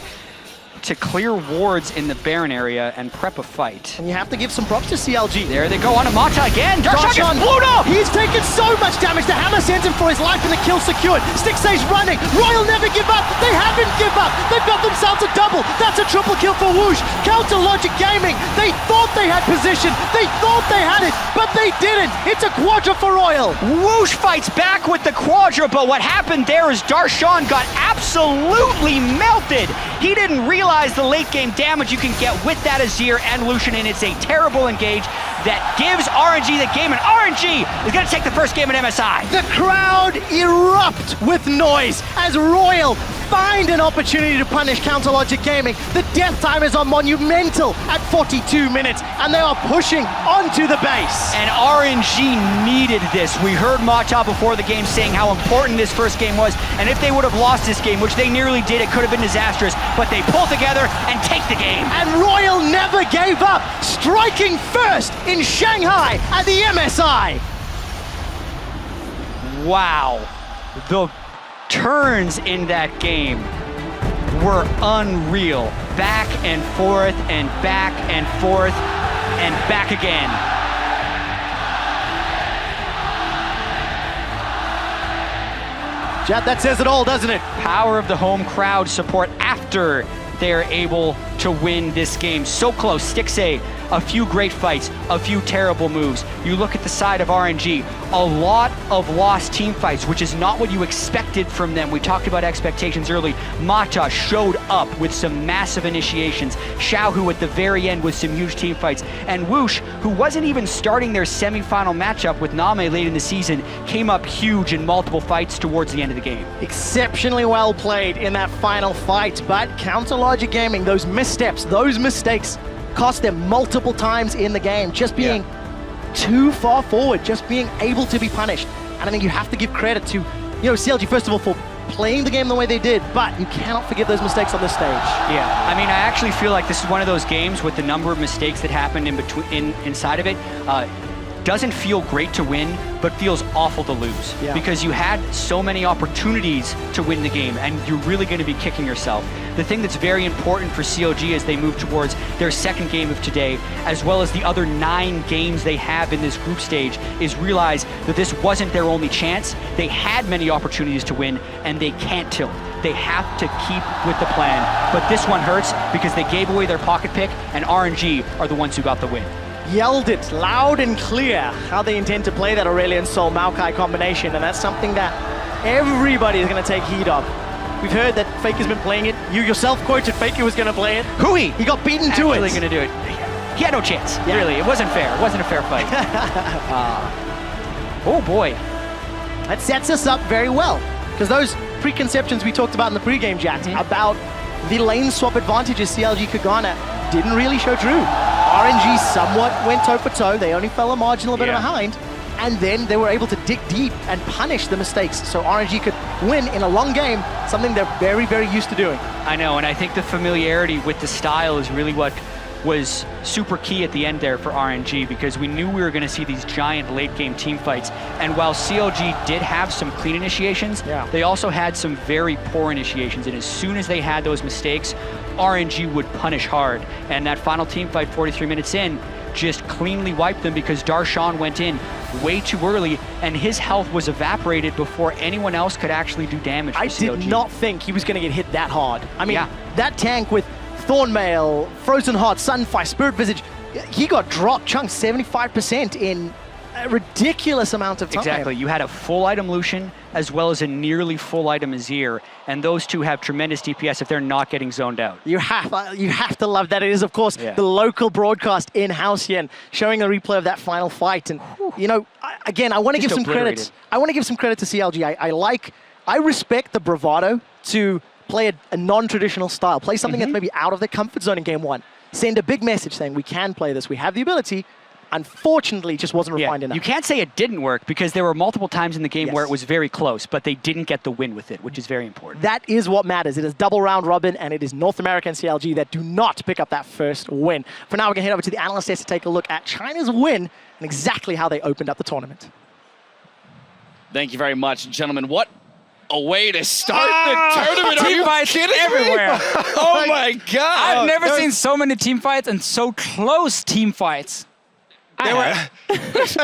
to clear wards in the Baron area and prep a fight. And you have to give some props to CLG. There they go on to Mata again. Darshan gets blown up! He's taken so much damage. The hammer sends him for his life and the kill secured. Stixxay's running. Royal never give up. They haven't give up. They've got themselves a double. That's a triple kill for Woosh. Counter Logic Gaming. They thought they had position. They thought they had it, but they didn't. It's a quadra for Royal. Woosh fights back with the quadra, but what happened there is Darshan got absolutely melted. He didn't realize the late game damage you can get with that Azir and Lucian, and it's a terrible engage that gives RNG the game, and RNG is going to take the first game at MSI. The crowd erupt with noise as Royal find an opportunity to punish Counter Logic Gaming. The death time is on monumental at 42 minutes, and they are pushing onto the base. And RNG needed this. We heard Mata before the game saying how important this first game was, and if they would have lost this game, which they nearly did, it could have been disastrous, but they pull together and take the game. And Royal never gave up, striking first in Shanghai at the MSI. Wow. The turns in that game were unreal. Back and forth and back and forth and back again. Jet, that says it all, doesn't it? Power of the home crowd support after they're able to win this game. So close. Stixxay, a few great fights, a few terrible moves. You look at the side of RNG, a lot of lost team fights, which is not what you expected from them. We talked about expectations early. Mata showed up with some massive initiations. Xiaohu at the very end with some huge team fights. And Woosh, who wasn't even starting their semifinal matchup with Name late in the season, came up huge in multiple fights towards the end of the game. Exceptionally well played in that final fight, but Counter Logic Gaming, those missteps, those mistakes cost them multiple times in the game, just being too far forward, just being able to be punished. And I think you have to give credit to, CLG, first of all, for playing the game the way they did, but you cannot forgive those mistakes on this stage. Yeah, I mean, I actually feel like this is one of those games with the number of mistakes that happened inside of it. Doesn't feel great to win, but feels awful to lose. Yeah. Because you had so many opportunities to win the game, and you're really going to be kicking yourself. The thing that's very important for CLG as they move towards their second game of today, as well as the other 9 games they have in this group stage, is realize that this wasn't their only chance. They had many opportunities to win, and they can't tilt. They have to keep with the plan. But this one hurts because they gave away their pocket pick, and RNG are the ones who got the win. Yelled it loud and clear how they intend to play that Aurelion Sol Maokai combination, and that's something that everybody is going to take heed of. We've heard that Faker's been playing it. You yourself quoted Faker was going to play it. Hui! He got beaten to it. Actually going to do it. He had no chance, really. It wasn't fair. It wasn't a fair fight. Oh boy. That sets us up very well, because those preconceptions we talked about in the pregame, Jack, about the lane swap advantages CLG could garner didn't really show true. RNG somewhat went toe-for-toe. They only fell a marginal bit behind, and then they were able to dig deep and punish the mistakes, so RNG could win in a long game, something they're very, very used to doing. I know, and I think the familiarity with the style is really what was super key at the end there for RNG, because we knew we were going to see these giant late-game team fights. And while CLG did have some clean initiations, they also had some very poor initiations, and as soon as they had those mistakes, RNG would punish hard. And that final team fight 43 minutes in just cleanly wiped them, because Darshan went in way too early, and his health was evaporated before anyone else could actually do damage for CLG. I did not think he was going to get hit that hard. I mean, that tank with Thornmail, Frozen Heart, Sunfire, Spirit Visage, he got dropped chunks 75% in a ridiculous amount of time. Exactly. You had a full item Lucian as well as a nearly full item Azir, and those two have tremendous DPS if they're not getting zoned out. You have to love that. It is, of course, the local broadcast in-house here, and showing a replay of that final fight. And, you know, again, I want to give some credit. I want to give some credit to CLG. I respect the bravado to play a non-traditional style, play something that's maybe out of their comfort zone in game one. Send a big message saying, we can play this, we have the ability. Unfortunately, it just wasn't refined enough. You can't say it didn't work, because there were multiple times in the game where it was very close, but they didn't get the win with it, which is very important. That is what matters. It is double round robin, and it is North America and CLG that do not pick up that first win. For now, we're going to head over to the analyst desk to take a look at China's win and exactly how they opened up the tournament. Thank you very much, gentlemen. What a way to start the tournament. Are Team you fights kidding everywhere. me? Oh my God. I've never seen so many team fights and so close team fights. It's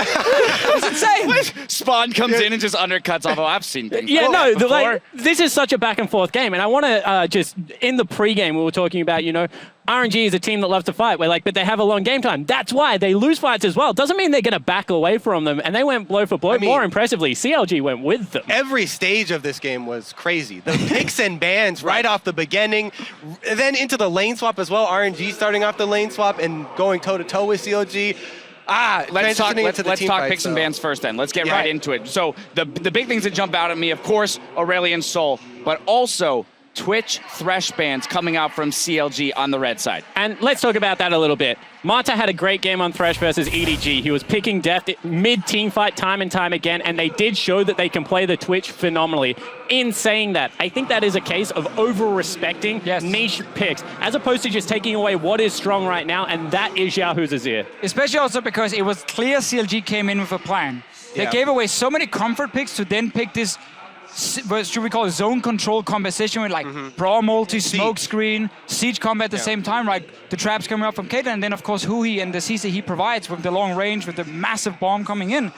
insane. Spawn comes in and just undercuts off. Oh, I've seen things. Yeah, no, before. this is such a back and forth game, and I want to just, in the pregame, we were talking about, you know, RNG is a team that loves to fight. We're like, but they have a long game time. That's why they lose fights as well. Doesn't mean they're going to back away from them, and they went blow for blow. More impressively, CLG went with them. Every stage of this game was crazy. The picks and bans right off the beginning, then into the lane swap as well. RNG starting off the lane swap and going toe-to-toe with CLG. Let's talk fight, picks and bans first then. Let's get right into it. So the big things that jump out at me, of course, Aurelion Sol, but also Twitch Thresh bans coming out from CLG on the red side. And let's talk about that a little bit. Mata had a great game on Thresh versus EDG. He was picking death mid-team fight time and time again, and they did show that they can play the Twitch phenomenally. In saying that, I think that is a case of over-respecting niche picks, as opposed to just taking away what is strong right now, and that is Xiaohu's Azir. Especially also because it was clear CLG came in with a plan. They gave away so many comfort picks to then pick this, what should we call it, zone control composition with like Brawl multi, smoke screen, siege combat at the same time, right? The traps coming up from Caitlyn, and then of course Hui and the CC he provides with the long range, with the massive bomb coming in.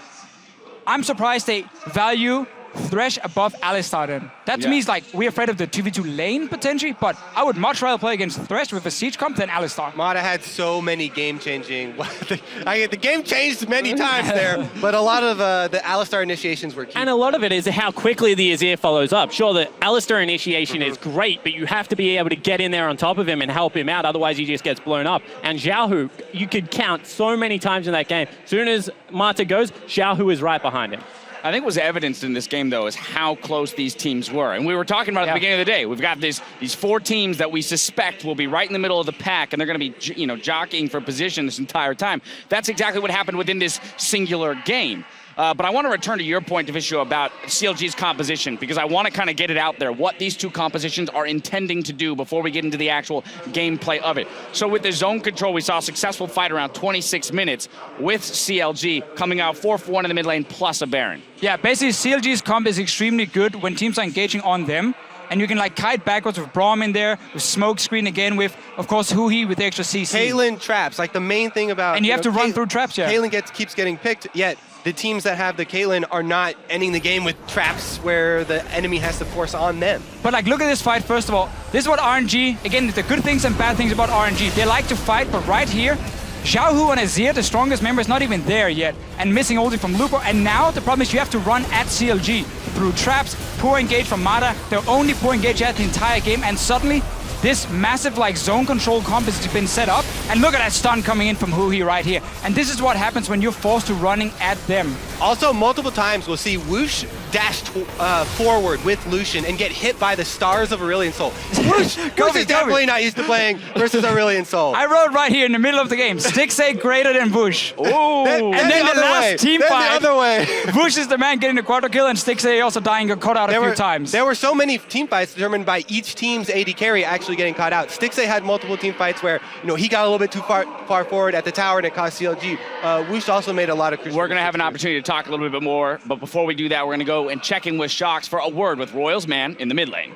I'm surprised they value Thresh above Alistar then. That to me is like, we're afraid of the 2v2 lane potentially, but I would much rather play against Thresh with a siege comp than Alistar. Mata had so many game-changing... the game changed many times there, but a lot of the Alistar initiations were key. And a lot of it is how quickly the Azir follows up. Sure, the Alistar initiation is great, but you have to be able to get in there on top of him and help him out, otherwise he just gets blown up. And Xiaohu, you could count so many times in that game. As soon as Mata goes, Xiaohu is right behind him. I think what's evidenced in this game, though, is how close these teams were. And we were talking about at the beginning of the day. We've got these 4 teams that we suspect will be right in the middle of the pack, and they're going to be, jockeying for position this entire time. That's exactly what happened within this singular game. But I want to return to your point, Devishu, about CLG's composition, because I want to kind of get it out there, what these two compositions are intending to do before we get into the actual gameplay of it. So with the zone control, we saw a successful fight around 26 minutes with CLG coming out 4-for-1 in the mid lane plus a Baron. Yeah, basically CLG's comp is extremely good when teams are engaging on them. And you can like kite backwards with Braum in there, with smoke screen again, with of course Huhi with the extra CC. Caitlyn traps, like the main thing about. And you have to run through traps, yeah. Caitlyn keeps getting picked, yet the teams that have the Caitlyn are not ending the game with traps where the enemy has to force on them. But like, look at this fight, first of all. This is what RNG, again, the good things and bad things about RNG. They like to fight, but right here, Xiaohu and Azir, the strongest member, is not even there yet, and missing ulti from Lupo. And now the problem is you have to run at CLG through traps, poor engage from Mata. They're only poor engage at the entire game, and suddenly this massive like zone control comp has been set up. And look at that stun coming in from Huhi right here. And this is what happens when you're forced to running at them. Also, multiple times we'll see Whoosh dash forward with Lucian and get hit by the stars of Aurelion Sol. Whoosh is definitely not used to playing versus Aurelion Sol. I wrote right here in the middle of the game, Stixxay greater than Whoosh. Oh, and then the last team fight, the other way. Whoosh is the man getting the quadra kill, and Stixxay also dying, got caught out a few times. There were so many team fights determined by each team's AD carry actually getting caught out. Stixxay had multiple team fights where he got a little bit too far forward at the tower and it cost CLG. Whoosh also made a lot of crucial. We're going to have an opportunity to talk a little bit more, but before we do that, we're going to go and check in with Shox for a word with Royal's man in the mid lane.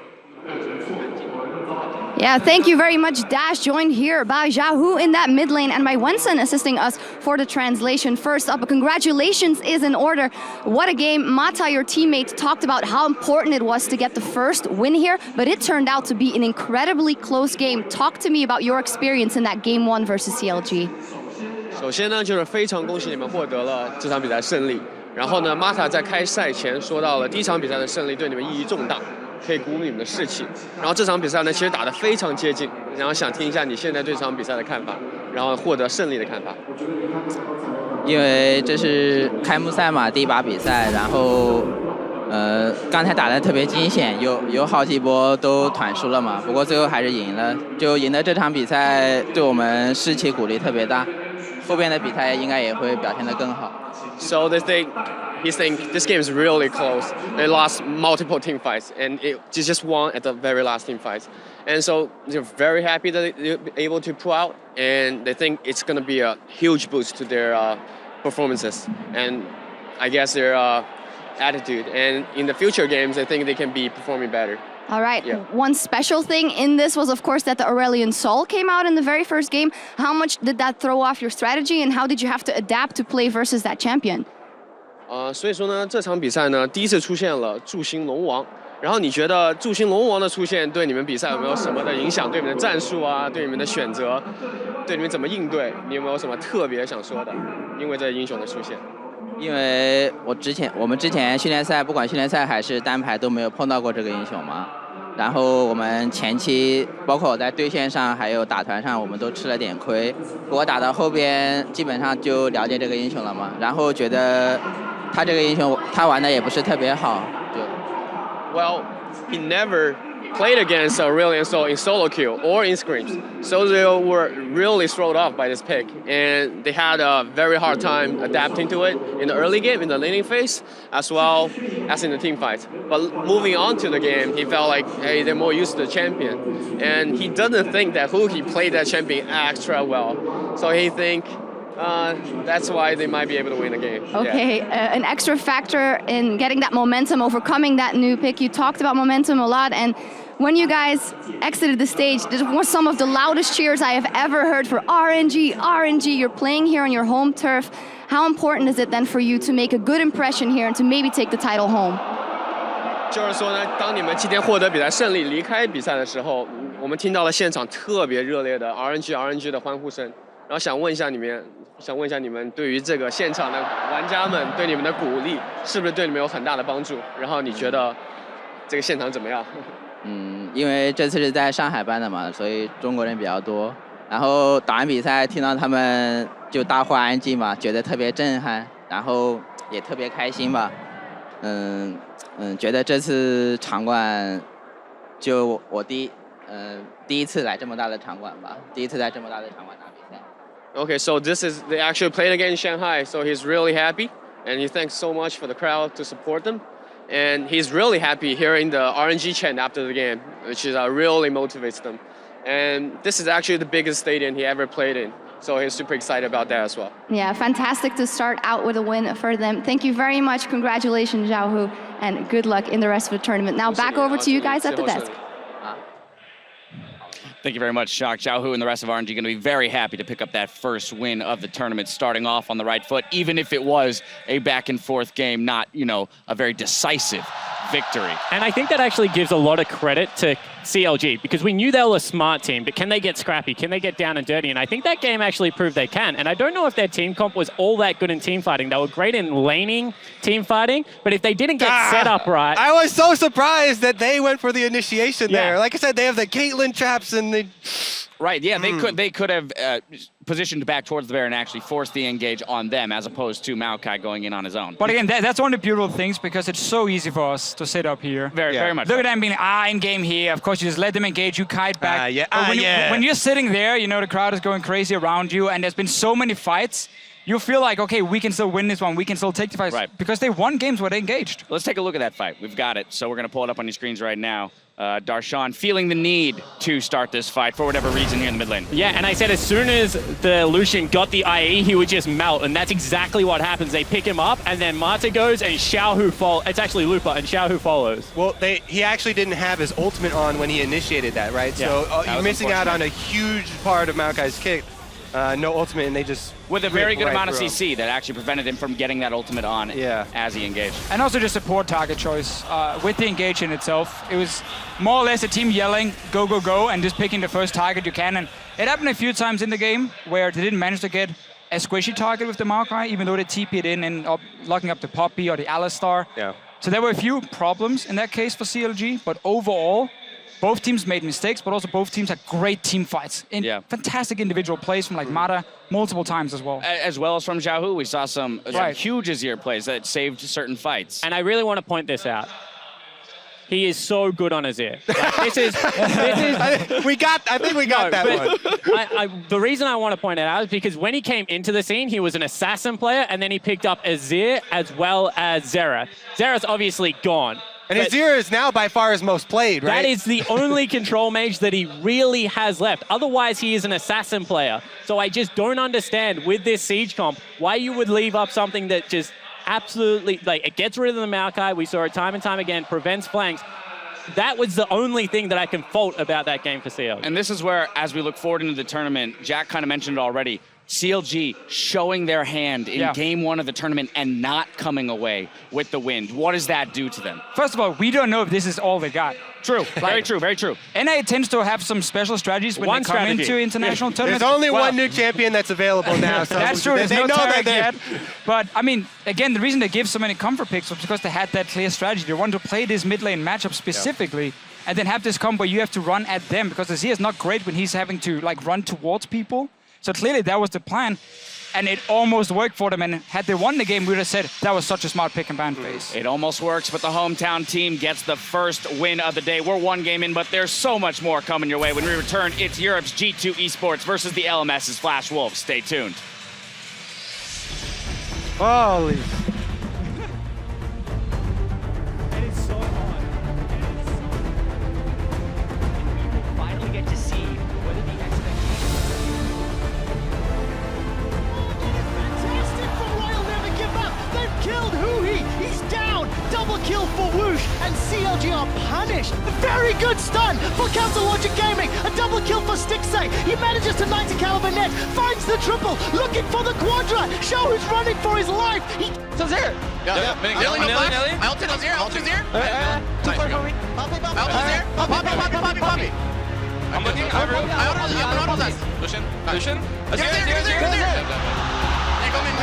Yeah, thank you very much, Dash, joined here by Xiaohu in that mid lane and by Wenson assisting us for the translation. First up, congratulations is in order. What a game. Mata, your teammate, talked about how important it was to get the first win here, but it turned out to be an incredibly close game. Talk to me about your experience in that game 1 versus CLG. 首先呢，就是非常恭喜你们获得了这场比赛胜利。然后呢 ，Mata 在开赛前说到了第一场比赛的胜利对你们意义重大，可以鼓舞你们的士气。然后这场比赛呢，其实打得非常接近。然后想听一下你现在对这场比赛的看法，然后获得胜利的看法。因为这是开幕赛嘛，第一把比赛，然后刚才打得特别惊险，有好几波都团输了嘛，不过最后还是赢了，就赢得这场比赛对我们士气鼓励特别大。 后边的比赛应该也会表现得更好。So he's saying this game is really close. They lost multiple team fights, and it just won at the very last team fight. And so they're very happy that they're able to pull out, and they think it's going to be a huge boost to their performances, and I guess their attitude. And in the future games, I think they can be performing better. All right, yeah. One special thing in this was, of course, that the Aurelion Sol came out in the very first game. How much did that throw off your strategy, and how did you have to adapt to play versus that champion? 所以说呢，这场比赛呢，第一次出现了祝星龙王。然后你觉得祝星龙王的出现对你们比赛有没有什么的影响？对你们的战术啊，对你们的选择，对你们怎么应对？你有没有什么特别想说的？因为这英雄的出现。因为我们之前训练赛，不管训练赛还是单排都没有碰到过这个英雄嘛。 然后我们前期，包括我在对线上，还有打团上，我们都吃了点亏。我打到后边，基本上就了解这个英雄了嘛。然后觉得他这个英雄，他玩的也不是特别好，就。Well, he never played against Aurelion Sol in solo queue or in scrims, so they were really thrown off by this pick, and they had a very hard time adapting to it in the early game, in the laning phase, as well as in the team fight. But moving on to the game, he felt like, hey, they're more used to the champion, and he doesn't think that Huki played that champion extra well, so he think. That's why they might be able to win the game. Okay, yeah. An extra factor in getting that momentum, overcoming that new pick. You talked about momentum a lot, and when you guys exited the stage, this was some of the loudest cheers I have ever heard for RNG, RNG. You're playing here on your home turf. How important is it then for you to make a good impression here and to maybe take the title home? 就是说呢，当你们今天获得比赛胜利、离开比赛的时候，我们听到了现场特别热烈的 RNG 的欢呼声。然后想问一下你们对于这个现场的玩家们对你们的鼓励，是不是对你们有很大的帮助？然后你觉得这个现场怎么样？因为这次是在上海办的嘛，所以中国人比较多。然后打完比赛听到他们就大呼 RNG 嘛，觉得特别震撼，然后也特别开心吧。觉得这次场馆就我第一次来这么大的场馆吧，第一次在这么大的场馆打比赛。 Okay, so they actually played again in Shanghai, so he's really happy. And he thanks so much for the crowd to support them. And he's really happy hearing the RNG chant after the game, which is really motivates them. And this is actually the biggest stadium he ever played in. So he's super excited about that as well. Yeah, fantastic to start out with a win for them. Thank you very much. Congratulations, Zhao Hu, and good luck in the rest of the tournament. Now back over to you guys at the desk. Thank you very much, Shock. Zhao Hu and the rest of RNG going to be very happy to pick up that first win of the tournament, starting off on the right foot, even if it was a back-and-forth game, not, you know, a very decisive victory. And I think that actually gives a lot of credit to CLG, because we knew they were a smart team, but can they get scrappy? Can they get down and dirty? And I think that game actually proved they can. And I don't know if their team comp was all that good in team fighting. They were great in laning team fighting, but if they didn't get set up right... I was so surprised that they went for the initiation there. Like I said, they have the Caitlyn traps and the... Right, yeah, they could have positioned back towards the bear and actually forced the engage on them, as opposed to Maokai going in on his own. But again, that's one of the beautiful things, because it's so easy for us to sit up here. Very much. Look at them being in game here. Of course, you just let them engage, you kite back. When you're sitting there, you know the crowd is going crazy around you, and there's been so many fights. You feel like, okay, we can still win this one. We can still take the fight, because they won games where they engaged. Let's take a look at that fight. We've got it, so we're going to pull it up on your screens right now. Darshan feeling the need to start this fight for whatever reason here in the mid lane. Yeah, and I said as soon as the Lucian got the IE, he would just melt, and that's exactly what happens. They pick him up, and then Mata goes, and Xiao Hu follows. It's actually Lupa, and Xiao Hu follows. Well, he actually didn't have his ultimate on when he initiated that, right? Yeah, so you're missing out on a huge part of Maokai's kick. No ultimate, and they just... With a very good amount of CC that actually prevented him from getting that ultimate on as he engaged. And also just a poor target choice. With the engage in itself, it was more or less a team yelling, go, go, go, and just picking the first target you can. And it happened a few times in the game where they didn't manage to get a squishy target with the Maokai, even though they TP'd in and locking up the Poppy or the Alistar. Yeah. So there were a few problems in that case for CLG, but overall, both teams made mistakes, but also both teams had great team fights. Fantastic individual plays from like Mata multiple times as well. As well as from Zhao Hu, we saw some huge Azir plays that saved certain fights. And I really want to point this out. He is so good on Azir. Like, this is I think we got that one. The reason I want to point it out is because when he came into the scene, he was an assassin player, and then he picked up Azir as well as Xerath. Xerath's obviously gone. And Azir is now by far his most played, right? That is the only control mage that he really has left. Otherwise, he is an assassin player. So I just don't understand with this Siege comp why you would leave up something that just absolutely, like, it gets rid of the Maokai. We saw it time and time again, prevents flanks. That was the only thing that I can fault about that game for CLG. And this is where, as we look forward into the tournament, Jack kind of mentioned it already, CLG showing their hand in game one of the tournament and not coming away with the win. What does that do to them? First of all, we don't know if this is all they got. True, very true, very true. NA tends to have some special strategies when they come into international tournaments. There's only one new champion that's available now. So that's true, there's they no know Tarek that yet. But, I mean, again, the reason they give so many comfort picks was because they had that clear strategy. They wanted to play this mid lane matchup specifically and then have this comp where you have to run at them, because Azir is not great when he's having to like run towards people. So clearly that was the plan. And it almost worked for them, and had they won the game, we would have said that was such a smart pick and ban phase. It almost works, but the hometown team gets the first win of the day. We're one game in, but there's so much more coming your way. When we return, it's Europe's G2 Esports versus the LMS's Flash Wolves. Stay tuned. Holy. It's so hard. We will finally get to see whether the killed Huhi. He's down. Double kill for Whoosh, and CLG are punished. A very good stun for Counter Logic Gaming. A double kill for Stixay. He manages to 90 caliber net, finds the triple, looking for the quadra. Xiao Hu's running for his life. So Zir. Nelly, I ulted Zir. Too far from me. I ulted Zir. Poppy. I'm looking. I ulted us. Lucian. Zir. Come in.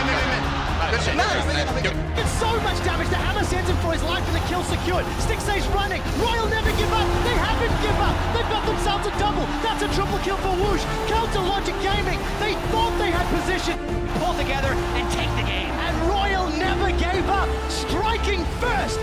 It's so much damage. The hammer sends him for his life, and the kill secured. Stixay's running. Royal never give up. They haven't give up. They've got themselves a double. That's a triple kill for Whoosh. Counter Logic Gaming. They thought they had position. Pull together and take the game. And Royal never gave up. Striking first